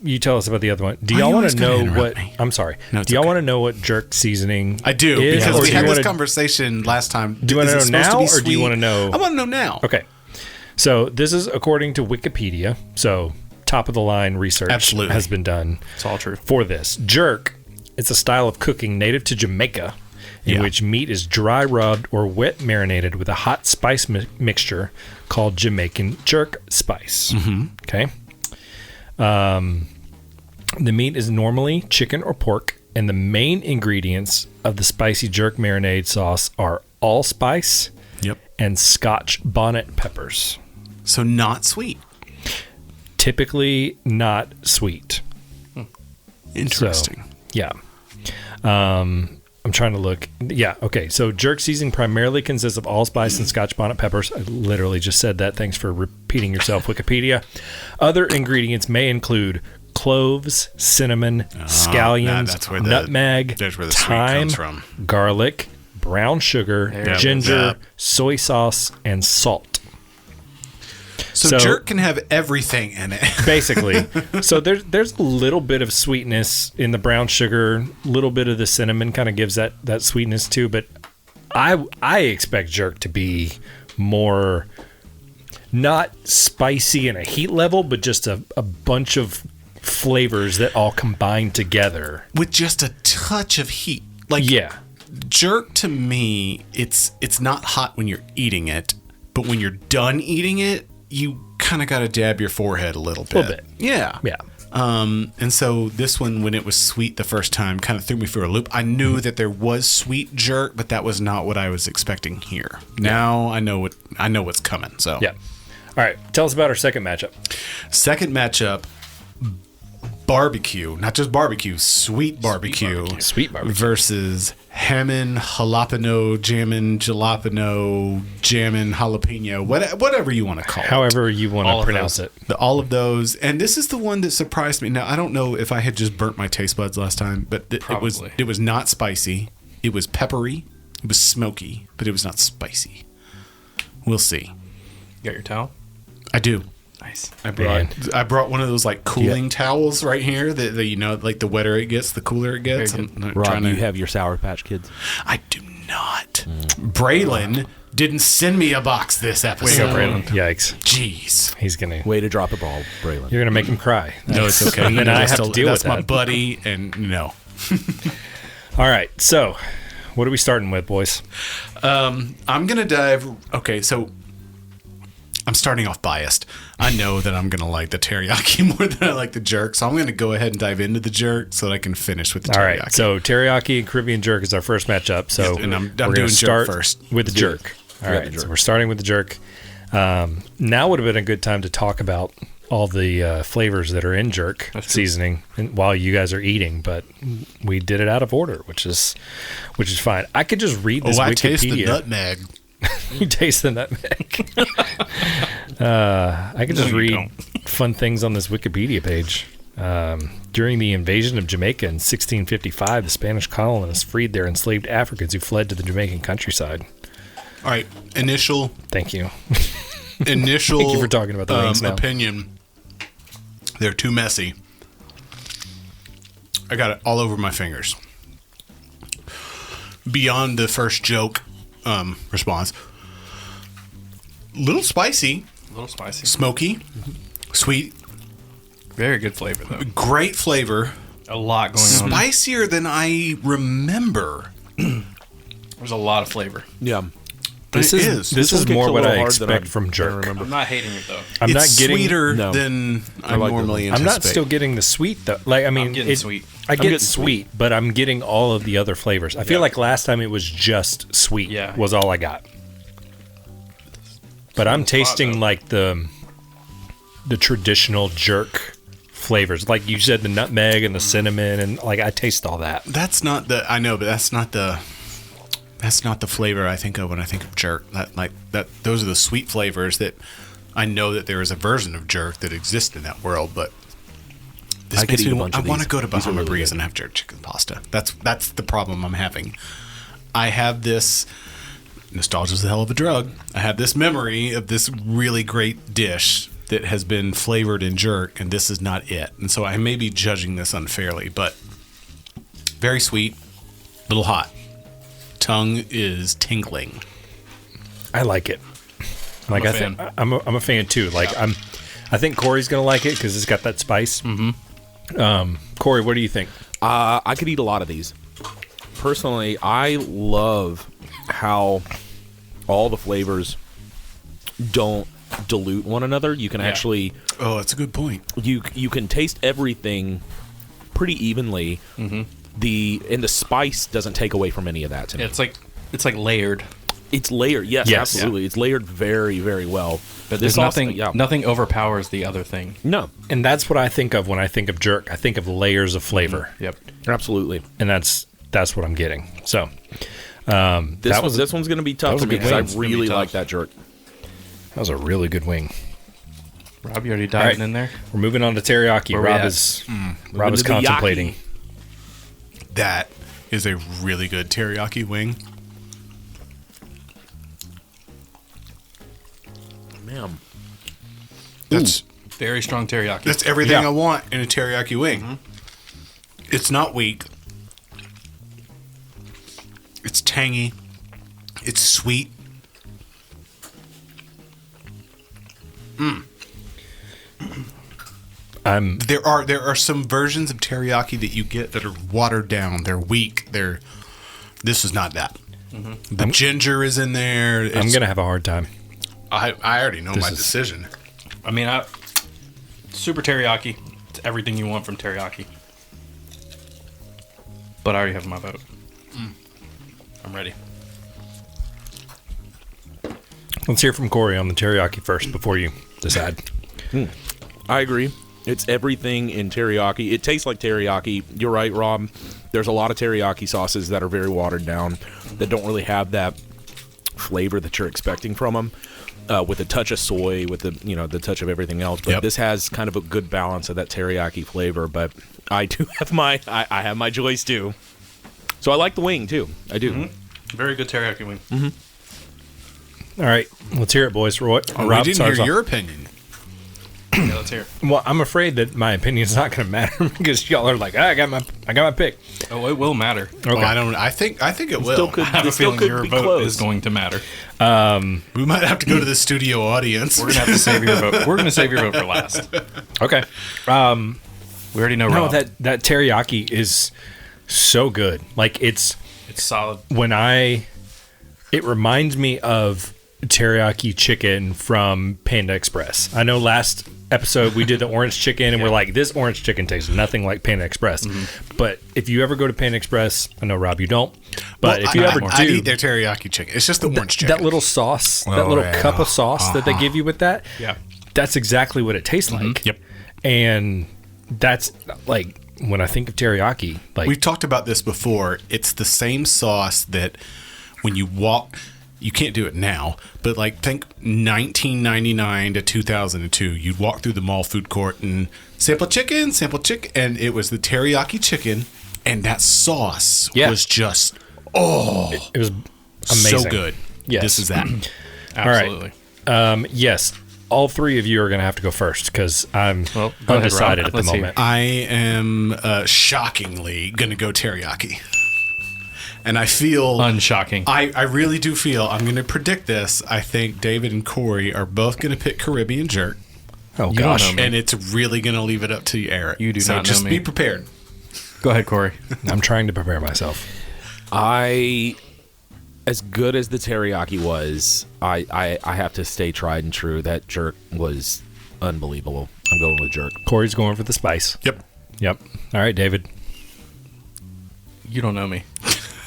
you tell us about the other one, do Why y'all you want always to gotta know interrupt what? me? I'm sorry. No, it's do y'all okay. want to know what jerk seasoning? I do, is, because or we do had you this wanna- conversation last time. Do you want to Is it know supposed now, to be or do you sweet? want to know? I want to know now. Okay. So this is according to Wikipedia. So top of the line research Absolutely. has been done It's all true. for this. Jerk, it's a style of cooking native to Jamaica in Yeah. which meat is dry rubbed or wet marinated with a hot spice mixture called Jamaican jerk spice. Okay. The meat is normally chicken or pork, and the main ingredients of the spicy jerk marinade sauce are allspice Yep. and Scotch bonnet peppers. So not sweet. Typically not sweet. Interesting. Yeah. I'm trying to look. Yeah. Okay. So jerk seasoning primarily consists of allspice and Scotch bonnet peppers. I literally just said that. Thanks for repeating yourself, Wikipedia. Other ingredients may include cloves, cinnamon, scallions, that's where the- nutmeg, there's where the sweet thyme, comes from. garlic, brown sugar, it is. ginger, Yeah. soy sauce, and salt. So jerk can have everything in it. Basically. So there's a little bit of sweetness in the brown sugar, a little bit of the cinnamon kind of gives that sweetness too, but I expect jerk to be more not spicy in a heat level, but just a bunch of flavors that all combine together. With just a touch of heat. Like Yeah. jerk to me, it's not hot when you're eating it, but when you're done eating it, you kind of got to dab your forehead a little bit. A little bit. Yeah. Yeah. And so this one, when it was sweet the first time, kind of threw me for a loop. I knew that there was sweet jerk, but that was not what I was expecting here. Now I know what's coming. So Yeah. All right. Tell us about our second matchup. second matchup, barbecue, not just barbecue, sweet barbecue, Sweet barbecue. versus Jammin Jalapeño, Jammin Jalapeño, whatever you want to call it. However you want All to of pronounce those. it. All of those, and this is the one that surprised me. Now I don't know if I had just burnt my taste buds last time, but Probably. it was not spicy. It was peppery. It was smoky, but it was not spicy. We'll see. You got your towel? I do. Nice. I brought one of those like cooling towels right here that like the wetter it gets, the cooler it gets. Very I'm not Rob, trying you to. have your Sour Patch Kids. I do not. Braylon didn't send me a box this episode. Yikes. Jeez. He's going to. Way to drop the ball, Braylon. You're going to make him cry. No, it's okay. And then I have to deal with that's my that. buddy, and no. All right. So, what are we starting with, boys? I'm gonna dive. Okay, so I'm starting off biased. I know that I'm gonna like the teriyaki more than I like the jerk, so I'm gonna go ahead and dive into the jerk so that I can finish with the All teriyaki. right. So, teriyaki and Caribbean jerk is our first matchup. So, And I'm we're doing gonna jerk start first. with the Do it. jerk. Yeah, All the right. jerk. So, we're starting with the jerk. Now would have been a good time to talk about all the flavors that are in jerk seasoning and while you guys are eating, but we did it out of order, which is fine. I could just read this I Wikipedia. taste the nutmeg. You taste the nutmeg. I can just you read don't. fun things on this Wikipedia page. During the invasion of Jamaica in 1655, the Spanish colonists freed their enslaved Africans who fled to the Jamaican countryside. All right, initial Thank you. Thank you for talking about the wings now. opinion. They're too messy. I got it all over my fingers. Beyond the first joke response, little spicy, A little spicy. smoky, sweet, Very good flavor, though. great flavor, A lot going on. spicier than I remember. There's a lot of flavor. Yeah. This It is is. this is one kicks more a what little I hard than expect I- from I jerk. remember. I'm not hating it, though. I'm It's not getting sweeter No. than I like the- normally I'm anticipate. not still getting the sweet though. Like I mean, I'm getting sweet. I get getting sweet, but I'm getting all of the other flavors. I feel like last time it was just sweet. Yeah. Was all I got. But I'm tasting though. like the traditional jerk flavors, like you said, the nutmeg and the cinnamon, and like I taste all that. That's not the. I know, but that's not the flavor I think of when I think of jerk. Those are the sweet flavors that I know that there is a version of jerk that exists in that world. But this I could makes eat me a want. bunch I of want to these. go to These are Bahama really Breeze good. and have jerk chicken pasta. That's the problem I'm having. I have this. Nostalgia's a hell of a drug. I have this memory of this really great dish that has been flavored in jerk, and this is not it. And so I may be judging this unfairly, but very sweet, little hot. Tongue is tingling. I like it. Like a I think fan. I'm a fan too. Like I think Corey's gonna like it because it's got that spice. Mm-hmm. Corey, what do you think? I could eat a lot of these. Personally, I love how all the flavors don't dilute one another. You can actually Oh, that's a good point. you can taste everything pretty evenly. Mm-hmm. The spice doesn't take away from any of that to me. Yeah, it's like layered. It's layered. Yes, Yes. absolutely. It's layered very, very well. But This there's also- nothing. yeah. Nothing overpowers the other thing. No, And that's what I think of when I think of jerk. I think of layers of flavor, Yep. absolutely. and that's what I'm getting. So This one's going to be tough was for a me good because I wing. It's gonna be really tough. like that jerk. that was a really good wing. Rob, you already diving in there? We're moving on to teriyaki. Where we Rob at? is Moving to the contemplating. yaki. That is a really good teriyaki wing. Man, That's Very strong teriyaki. that's everything Yeah. I want in a teriyaki wing. Mm-hmm. It's not weak. It's tangy. It's sweet. There are some versions of teriyaki that you get that are watered down. They're weak. This is not that. The ginger is in there. I'm gonna have a hard time. I already know my decision. I mean, super teriyaki. It's everything you want from teriyaki. But I already have my vote. I'm ready. Let's hear from Cory on the teriyaki first before you decide. I agree. It's everything in teriyaki. It tastes like teriyaki. You're right, Rob. There's a lot of teriyaki sauces that are very watered down that don't really have that flavor that you're expecting from them. With a touch of soy, with the touch of everything else. But this has kind of a good balance of that teriyaki flavor. But I do have I have my choice too. So I like the wing too. I do. Mm-hmm. Very good teriyaki wing. All right, let's hear it, boys. Rob, we didn't starts hear off. your opinion. Yeah, let's hear it. Well, I'm afraid that my opinion's not going to matter because y'all are like, I got my pick. Oh, it will matter. Okay. Oh, I think it will. I have a feeling your vote is going to matter. We might have to go to the studio audience. We're gonna have to save your vote. We're gonna save your vote for last. Okay. We already know. No, Rob. that teriyaki is so good. Like it's solid. It reminds me of teriyaki chicken from Panda Express. I know last episode we did the orange chicken and we're like, this orange chicken tastes nothing like Panda Express. But if you ever go to Panda Express, I know, Rob, you don't, but if you ever I do, eat their teriyaki chicken. It's just the orange chicken. that little sauce, that little cup of sauce that they give you with that, that's exactly what it tastes like. Yep. And that's like, when I think of teriyaki, like We've talked about this before. It's the same sauce that when you walk, you can't do it now, but like think 1999 to 2002, you'd walk through the mall food court and sample chicken, and it was the teriyaki chicken, and that sauce was just it was amazing. so good. Yes. This is that. Absolutely. Yes, all three of you are going to have to go first because I'm go ahead, Rob. undecided at the Let's hear. moment. I am shockingly gonna go teriyaki. And I feel Unshocking. I really do feel I'm going to predict this. I think David and Cory are both going to pick Caribbean Jerk, Oh don't gosh, know me. and it's really going to leave it up to you, Eric. You do so not know just me. be prepared. Go ahead, Cory. I'm trying to prepare myself. As good as the teriyaki was, I have to stay tried and true. That jerk was unbelievable. I'm going with jerk. Cory's going for the spice. Yep. All right, David. You don't know me,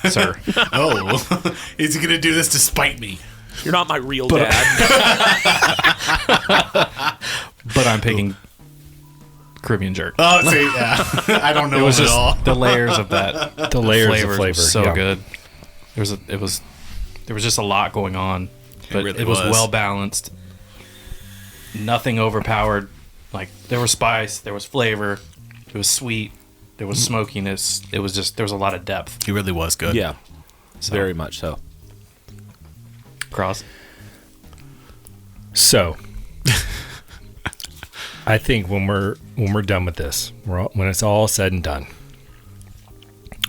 sir. Oh, is he going to do this to spite me? You're not my real dad. But I'm picking Caribbean Jerk. Oh, see, yeah. I don't know It was him at just all. the layers of that. The layers of flavors flavor, was so yeah. good. There was just a lot going on, but really it was was. well balanced. Nothing overpowered. Like there was spice, there was flavor, it was sweet, there was smokiness. It was just there was a lot of depth. He really was good. Yeah, very much so. Cross. So, I think when we're done with this, when it's all said and done,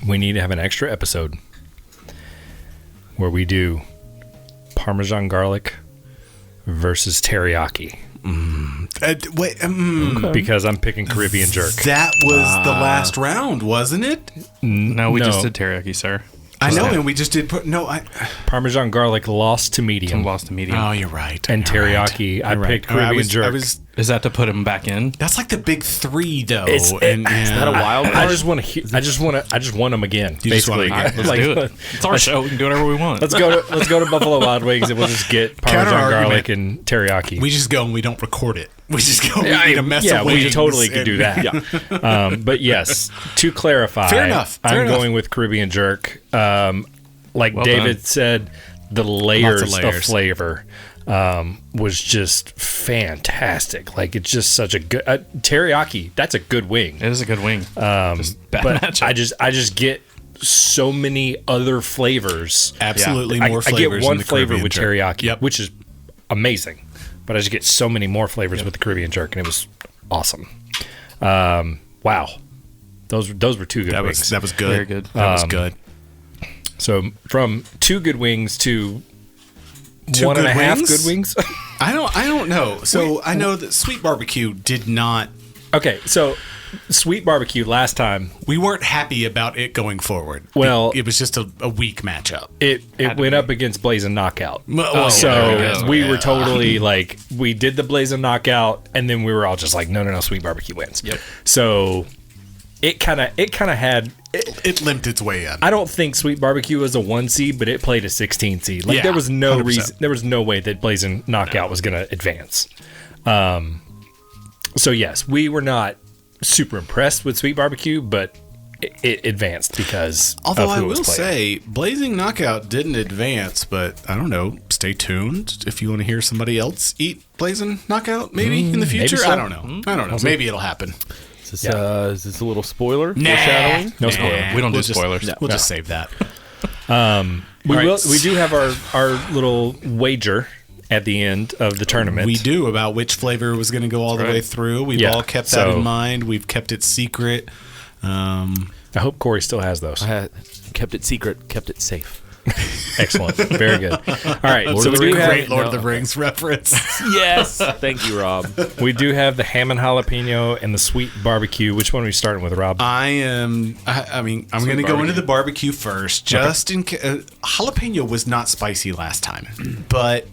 we need to have an extra episode where we do Parmesan garlic versus teriyaki. Wait, Because I'm picking Caribbean Jerk. that was the last round, wasn't it? No, we just did teriyaki, sir. I know, that? and we just did put Parmesan garlic lost to medium. Lost to medium. Oh, you're right. And You're right. teriyaki, I You're right. picked Caribbean Jerk. Is that to put him back in? That's like the big three, though. Is that a wild I card? just want to. I just want them again. You just want basically, 'em again. Let's Like, do it. It's our show. We can do whatever we want. Let's go to Buffalo Wild Wings and we'll just get Parmesan Counter-argument. garlic and teriyaki. We just go and we don't record it. We just go and eat a mess yeah, of we wings. totally could and- do that. But yes, to clarify, Fair enough. Fair I'm enough. going with Caribbean Jerk. Like Well David done. said, the layers of layers. flavor was just fantastic. Like it's just such a good teriyaki. That's a good wing. It is a good wing. Just bad But matchup. I just get so many other flavors. Absolutely I more get flavors. one in the flavor Caribbean with jerk. teriyaki, Yep. which is amazing. But I just get so many more flavors with the Caribbean Jerk, and it was awesome. Wow, those were two good wings. That was good. Very good. That was good. So from two good wings to Two one and a good half wings? good wings. I don't know. So I know that Sweet BBQ did not. Okay, so Sweet BBQ last time, We weren't happy about it going forward. Well- it was just a weak matchup. it went up against Blazing Knockout. Oh, So there we go. we Yeah. were totally like, we did the Blazing Knockout, and then we were all just like, no, Sweet BBQ wins. Yep. So it kind of had. It limped its way in. I don't think Sweet BBQ was a 1 seed, but it played a 16 seed. Like Yeah, there was no 100%. reason, there was no way that Blazing Knockout was going to advance. So yes, we were not super impressed with Sweet BBQ, but it advanced because Although of who I it was will playing. say, Blazing Knockout didn't advance, but I don't know. Stay tuned if you want to hear somebody else eat Blazing Knockout, maybe in the future. so. I don't know. I don't know. Maybe it'll happen. Is this a little spoiler? Nah. Foreshadowing? No spoiler. We don't do We'll just- spoilers. We'll just save that. We do have our little wager at the end of the tournament. We do about which flavor was going to go all the way through. We've Yeah, all kept that so- in mind. We've kept it secret. I hope Cory still has those. I had kept it secret, kept it safe. Excellent. Very good. All right. Lord So of we the do Rings. have Great Lord of the Rings reference. Yes. Thank you, Rob. we do have the ham and jalapeno and the sweet barbecue. Which one are we starting with, Rob? I mean, I'm going to go into the barbecue first, just in case. Jalapeno was not spicy last time, but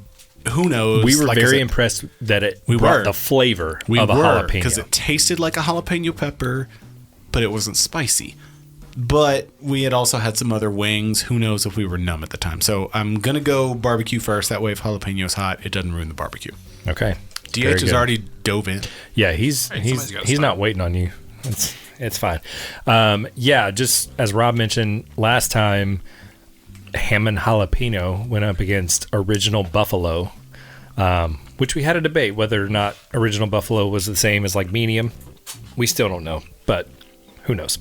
who knows? We were Like I very said, impressed that it We brought were. the flavor We of a were, jalapeno. because it tasted like a jalapeno pepper, but it wasn't spicy. But we had also had some other wings. Who knows if we were numb at the time? So I'm going to go barbecue first. That way, if jalapeno's hot, it doesn't ruin the barbecue. Okay. DH Very has good. already dove in. Yeah, he's somebody's gotta he's stop. not waiting on you. It's fine. Yeah, just as Rob mentioned last time, ham and jalapeno went up against original buffalo, which we had a debate whether or not original buffalo was the same as like medium. We still don't know, but who knows?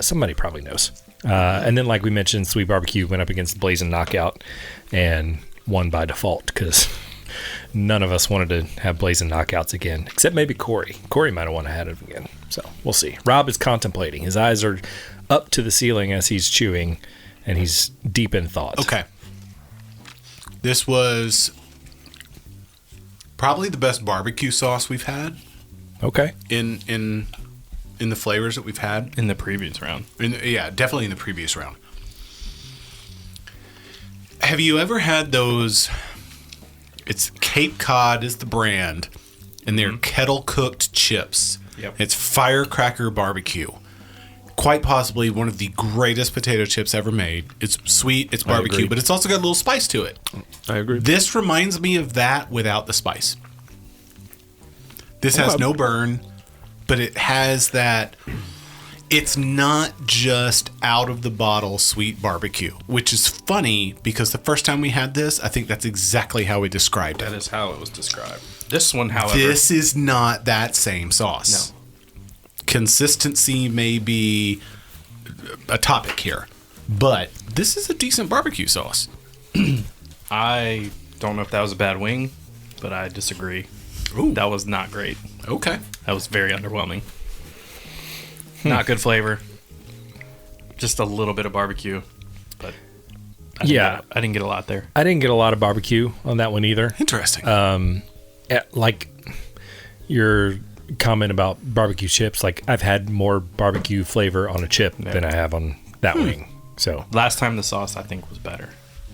Somebody probably knows. And then, like we mentioned, Sweet BBQ went up against Blazing Knockout and won by default because none of us wanted to have Blazing Knockouts again, except maybe Cory. Cory might have wanted to have it again. So we'll see. Rob is contemplating. His eyes are up to the ceiling as he's chewing, and he's deep in thought. Okay. This was probably the best barbecue sauce we've had Okay. in the flavors that we've had. In the previous round. Yeah, definitely in the previous round. Have you ever had those? It's Cape Cod is the brand, and they're kettle cooked chips. Yep. It's firecracker barbecue. Quite possibly one of the greatest potato chips ever made. It's sweet, it's barbecue, agree. but it's also got a little spice to it. I agree. This reminds me of that without the spice. This has no burn, but it has that. It's not just out of the bottle sweet barbecue, which is funny because the first time we had this, I think that's exactly how we described That it. is how it was described. This one, however, This is not that same sauce. No. Consistency may be a topic here, but this is a decent barbecue sauce. I don't know if that was a bad wing, but I disagree. Ooh. That was not great. Okay. That was very underwhelming. Not good flavor. Just a little bit of barbecue, but I didn't get a lot there. I didn't get a lot of barbecue on that one either. Interesting. Like your comment about barbecue chips, like I've had more barbecue flavor on a chip than I have on that wing. So Last time the sauce I think was better.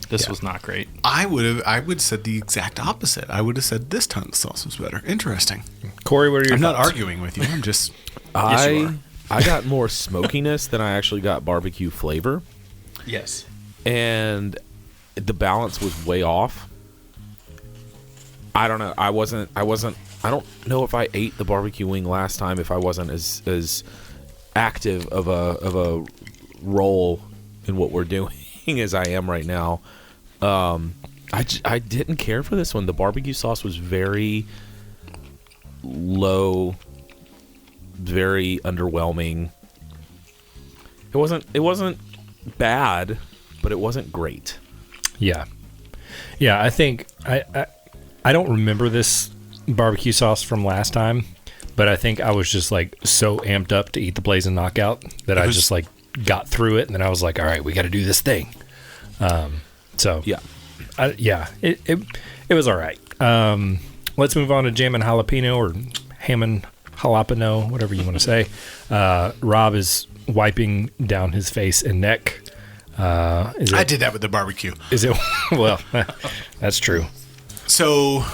This was not great. I would have said the exact opposite. I would have said this time the sauce was better. Interesting. Cory, what are your I'm not thoughts? arguing with you. I'm just Yes, you are. I got more smokiness than I actually got barbecue flavor, Yes. and the balance was way off. I don't know. I don't know if I ate the barbecue wing last time if I wasn't as active of a role in what we're doing as I am right now. I didn't care for this one. The barbecue sauce was very low, very underwhelming. It wasn't bad, but it wasn't great. Yeah. I think I don't remember this barbecue sauce from last time, but I think I was just like so amped up to eat the Blazing Knockout that I just like got through it, and then I was like, all right, we got to do this thing. So Yeah. it was all right. Let's move on to Jammin Jalapeno or Ham and jalapeno, whatever you want to say. Rob is wiping down his face and neck. I did that with the barbecue. Is it? Well, that's true. So,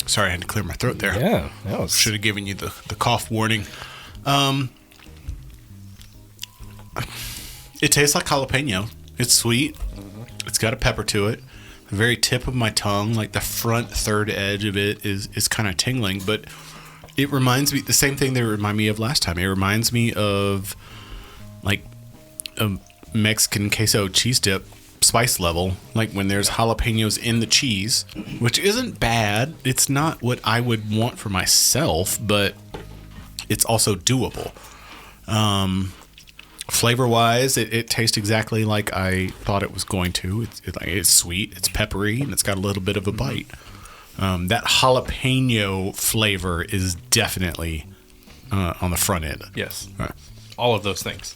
sorry, I had to clear my throat there. Yeah, that was. Should have given you the cough warning. It tastes like jalapeno. It's sweet. It's got a pepper to it. The very tip of my tongue, like the front third edge of it, is kind of tingling. But it reminds me the same thing they remind me of last time. It reminds me of like a Mexican queso cheese dip spice level, like when there's jalapenos in the cheese, which isn't bad. It's not what I would want for myself, but it's also doable. Flavor wise, it tastes exactly like I thought it was going to. It's sweet, it's peppery, and it's got a little bit of a bite. That jalapeno flavor is definitely on the front end. Yes. Right. All of those things.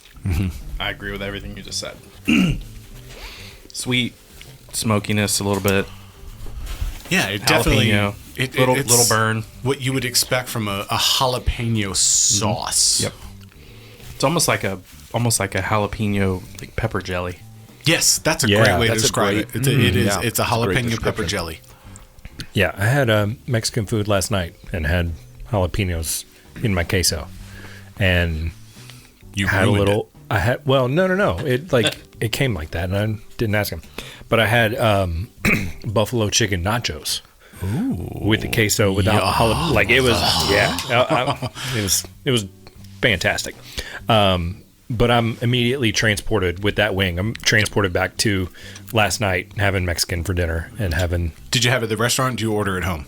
I agree with everything you just said. Sweet, smokiness a little bit. Yeah, it definitely Jalapeno, little burn. What you would expect from a jalapeno sauce. Yep. It's almost like a jalapeno like pepper jelly. Yes, that's a great way to that's a describe great- it. It is. yeah, It's a that's a great jalapeno pepper description. jelly. Yeah, I had Mexican food last night and had jalapenos in my queso, and You had a ruined little. I had no. It came like that, and I didn't ask him. But I had buffalo chicken nachos with the queso without jalapeno. Like it was, it was fantastic. But I'm immediately transported with that wing. I'm transported back to last night having Mexican for dinner and having. Did you have it at the restaurant? Or did you order it home?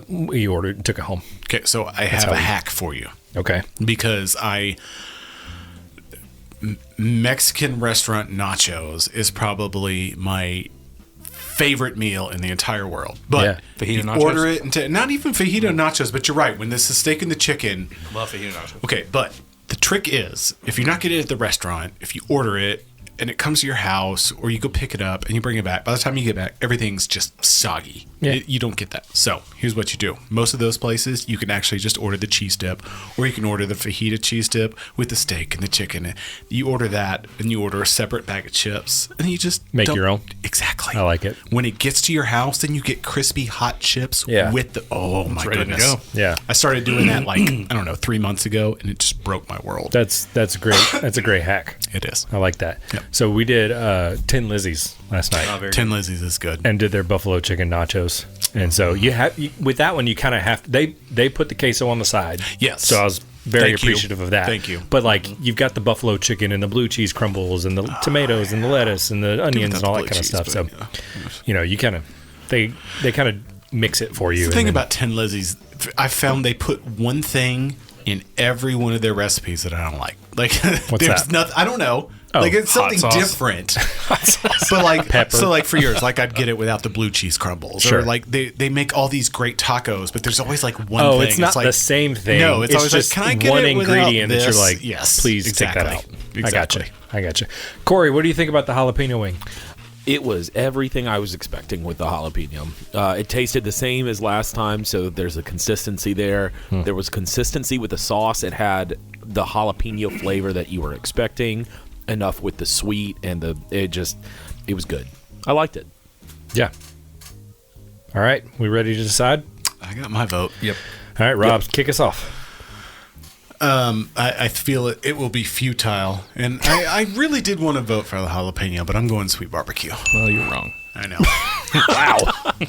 We took it home. Okay, so I have a hack for you Okay. because Mexican restaurant nachos is probably my favorite meal in the entire world. But Yeah. Fajita you nachos? order it into not even fajita nachos, but you're right. When this is steak and the chicken. Love fajita nachos. Okay, but the trick is if you're not getting it at the restaurant, if you order it and it comes to your house or you go pick it up and you bring it back, by the time you get back, everything's just soggy. Yeah. You don't get that. So here's what you do. Most of those places, you can actually just order the cheese dip or you can order the fajita cheese dip with the steak and the chicken. You order that and you order a separate bag of chips and you just Make dump- your own? Exactly. I like it. When it gets to your house, then you get crispy hot chips Yeah. with the, oh my ready to goodness. go. Yeah. I started doing that like, I don't know, 3 months ago and it just broke my world. That's great. That's a great hack. It is. I like that. Yep. So we did Tin Lizzy's last night. Oh, very Tin Lizzie's is good. and did their buffalo chicken nachos. And so with that one, you kind of have they put the queso on the side. Yes. So I was very Thank you. appreciative of that. Thank you. But like you've got the buffalo chicken and the blue cheese crumbles and the tomatoes and the lettuce and the onions without and all the that blue kind of cheese, stuff. but, So, you kind of they kind of mix it for you. The and thing then- about Tin Lizzie's, I found they put one thing in every one of their recipes that I don't like. Like, What's there's that? nothing. I don't know. Oh, like it's hot something sauce. different. But like Pepper. So like for yours, like I'd get it without the blue cheese crumbles. Sure. Or like they make all these great tacos, but there's always like one Oh, thing. it's not like, the same thing. No, it's always like, just can I get one it without ingredient that this? you're like, Yes, please exactly. take that out. Exactly. I got you. Corey, what do you think about the jalapeno wing? It was everything I was expecting with the jalapeno. It tasted the same as last time, so there's a consistency there. There was consistency with the sauce. It had the jalapeno flavor that you were expecting, enough with the sweet, and it was good. I liked it. Yeah. All right, we ready to decide? I got my vote. Yep. All right, Rob, kick us off. I feel it will be futile, and I really did want to vote for the jalapeno, but I'm going sweet barbecue. Well, you're wrong. I know. Wow.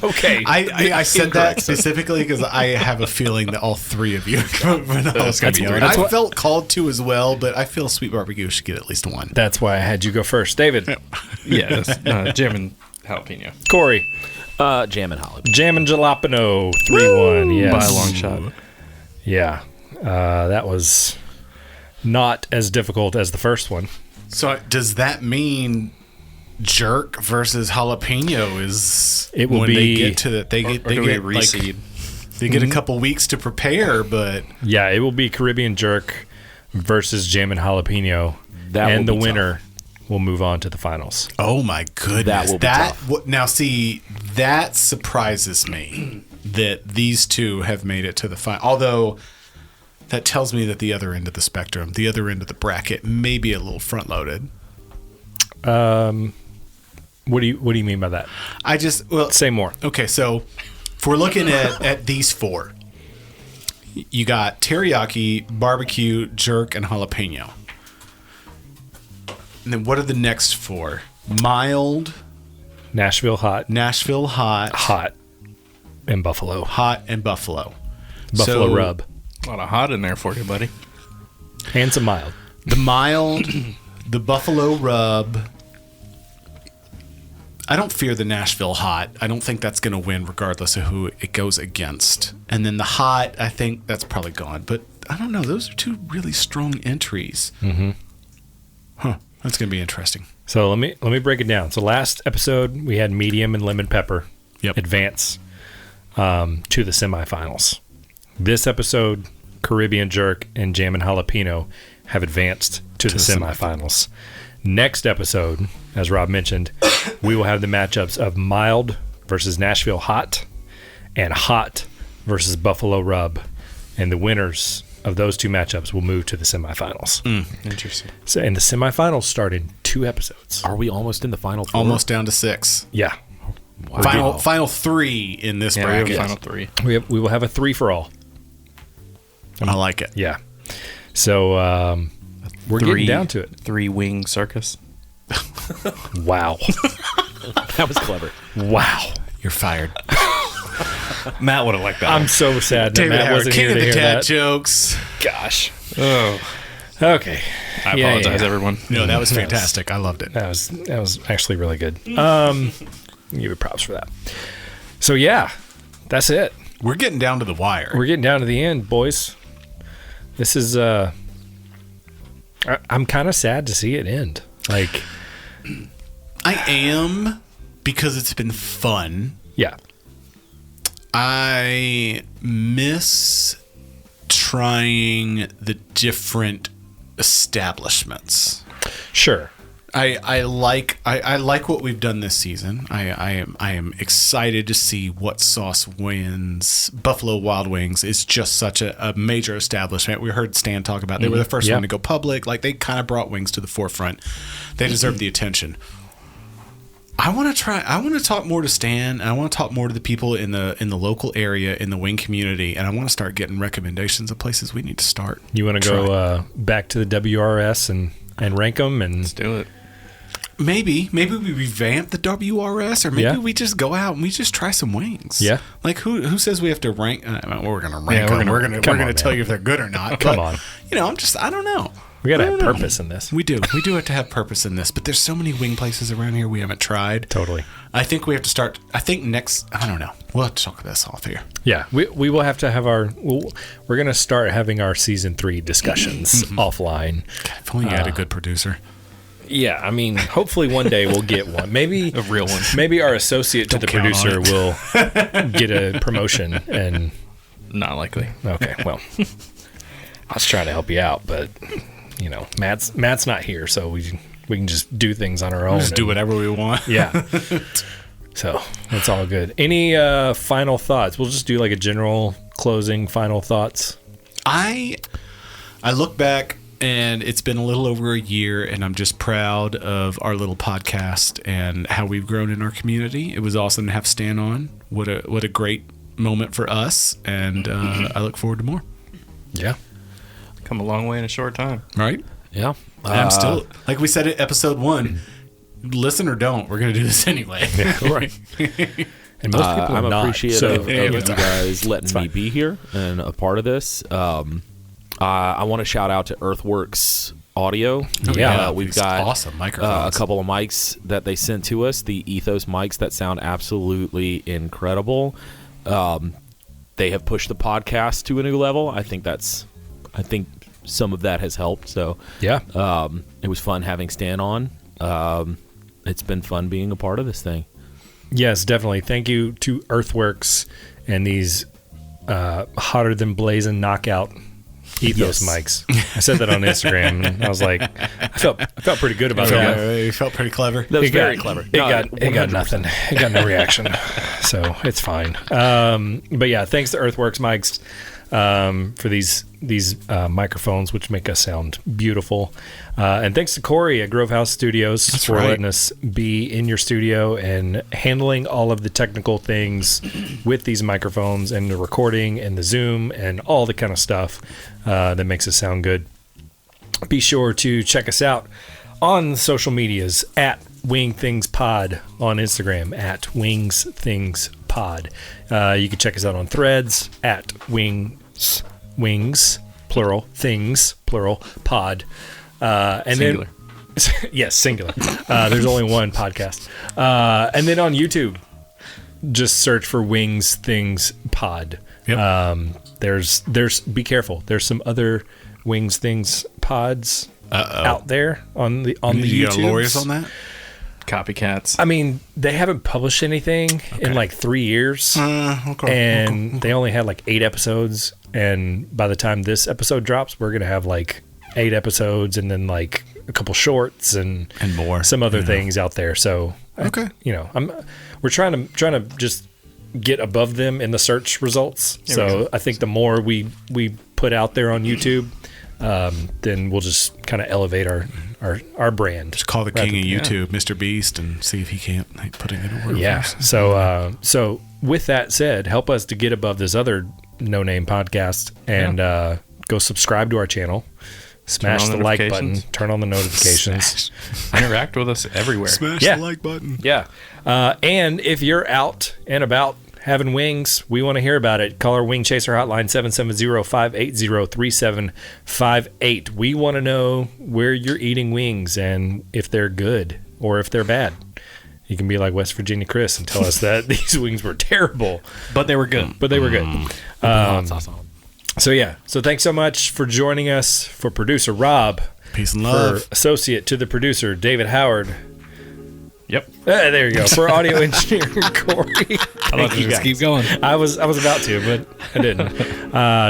Okay. I said that specifically because I have a feeling that all three of you vote for the jalapeno. And I felt called to as well, but I feel sweet barbecue should get at least one. That's why I had you go first. David, Yeah, that's Jammin Jalapeño. Corey, Jammin jalapeno. Jammin Jalapeño 3-1. Yes. By a long shot. Yeah. That was not as difficult as the first one. So does that mean jerk versus jalapeno is It will when they be- get to that they Or get do we like, reseed? they get a couple weeks to prepare, but Yeah, it will be Caribbean Jerk versus Jammin Jalapeno. That will and the be winner will move on to the finals. oh my goodness, That will be tough. now see that surprises me that these two have made it to the final. Although that tells me that the other end of the spectrum, the other end of the bracket, may be a little front loaded. What do you mean by that? Say more. Okay, so if we're looking at these four, you got teriyaki, barbecue, jerk, and jalapeno. And then what are the next four? Mild, Nashville hot, hot, and buffalo. Buffalo Rub. A lot of hot in there for you, buddy. And some mild. The mild, the buffalo rub. I don't fear the Nashville hot. I don't think that's going to win regardless of who it goes against. And then the hot, I think that's probably gone. But I don't know. Those are two really strong entries. Mm-hmm. Huh. That's going to be interesting. So let me break it down. So last episode we had medium and lemon pepper advance to the semifinals. This episode, Caribbean jerk and Jammin Jalapeno have advanced to the semifinals. Next episode, as Rob mentioned, we will have the matchups of mild versus Nashville hot and hot versus Buffalo Rub. And the winners of those two matchups will move to the semifinals. Interesting. So, and the semifinals start in 2 episodes. Are we almost in the final 4? Almost down to 6. Yeah. Wow. Final 3 in this bracket. We have final 3. We will have a 3 for all. I like it. Yeah. So we're getting down to it. 3 wing circus. Wow. That was clever. Wow. You're fired. Matt would have liked that. I'm so sad that David Matt Howard, wasn't king here of to the hear dad that. jokes. Gosh. Oh, Okay. I apologize, everyone. No, that was fantastic. I loved it. That was actually really good. Give you props for that. So yeah, that's it. We're getting down to the wire. We're getting down to the end, boys. This is I'm kind of sad to see it end. Like, I am, because it's been fun. yeah. I miss trying the different establishments. Sure. I like what we've done this season. I am excited to see what sauce wins. Buffalo Wild Wings is just such a major establishment. We heard Stan talk about they were the first one to go public. Like, they kind of brought wings to the forefront. They deserve the attention. I want to talk more to Stan, and I want to talk more to the people in the local area, in the wing community, and I want to start getting recommendations of places we need to start. You want to go back to the WRS and rank them, and Let's do it. Maybe we revamp the WRS, or maybe we just go out and we just try some wings. Yeah. Like, who says we have to rank? We're gonna rank we're them. gonna- We're come gonna on, tell man. you if they're good or not. Come But, on. I don't know. we got to I have don't know. purpose in this. We do have to have purpose in this, but there's so many wing places around here we haven't tried. Totally. I think we have to start. I think next. I don't know. We'll have to talk this off here. Yeah, we will have to have we're going to start having our season 3 discussions offline. If only you had a good producer. Yeah, I mean, hopefully one day we'll get one. Maybe A real one. Maybe our associate to the count on producer will get a promotion. And Not likely. okay, well, I was trying to help you out, but Matt's not here, so we can just do things on our own. We'll just do whatever we want. Yeah. So it's all good. Any final thoughts? We'll just do like a general closing final thoughts. I look back, and it's been a little over a year, and I'm just proud of our little podcast and how we've grown in our community. It was awesome to have Stan on. What a great moment for us, and I look forward to more. Yeah. Come a long way in a short time. Right? Yeah. I'm still, like we said at episode 1, listen or don't, we're going to do this anyway. Right. And most people are I'm not. appreciative So, of you guys letting me fine. be here and a part of this. I want to shout out to Earthworks Audio. Yeah. We've These got awesome microphones. a couple of mics that they sent to us, the ETHOS mics that sound absolutely incredible. They have pushed the podcast to a new level. I think some of that has helped. So yeah. it was fun having Stan on. It's been fun being a part of this thing. Yes, definitely. Thank you to Earthworks and these hotter than blazing knockout ETHOS mics. I said that on Instagram, and I was like, I felt pretty good about that. You felt pretty clever. That was very clever. It got nothing. It got no reaction, so it's fine. But yeah, thanks to Earthworks mics for these microphones, which make us sound beautiful. And thanks to Cory at Grove House Studios for letting us be in your studio and handling all of the technical things with these microphones and the recording and the Zoom and all the kind of stuff that makes us sound good. Be sure to check us out on social medias at Wing Things Pod on Instagram at Wings Things Pod. You can check us out on Threads at Wings plural things plural pod. And Singular. Then yes, singular. There's only one podcast. And then on YouTube, just search for Wings Things Pod. Yep. There's be careful. There's some other Wings Things pods out there on the You got YouTube. lawyers on that? Copycats. I mean, they haven't published anything in like 3 years, and they only had like 8 episodes. And by the time this episode drops, we're gonna have like 8 episodes, and then like a couple shorts and more, some other things out there. So Okay. we're trying to just get above them in the search results. So I think the more we put out there on YouTube, then we'll just kind of elevate our brand. Just call the king of YouTube, Mr. Beast, and see if he can't put it in a word. Yeah. So with that said, help us to get above this other no-name podcast and go subscribe to our channel. Smash Turn on the like button. notifications. Turn on the notifications. Interact with us everywhere. Smash Yeah. the like button. Yeah. And if you're out and about having wings, we want to hear about it. Call our Wingchaser hotline, 770-580-3758. We want to know where you're eating wings and if they're good or if they're bad. You can be like West Virginia Chris and tell us that these wings were terrible, But they were good. but they were good. So yeah. So thanks so much for joining us. For producer Rob, Peace and for love. associate to the producer David Howard. Yep. There you go. For audio engineer Cory. I'll let you just keep going. I was about to, but I didn't.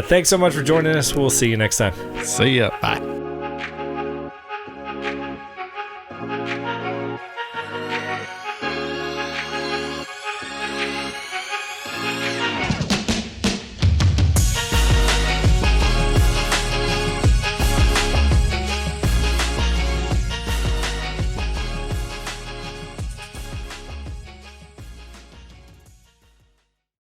Thanks so much for joining us. We'll see you next time. See ya. Bye.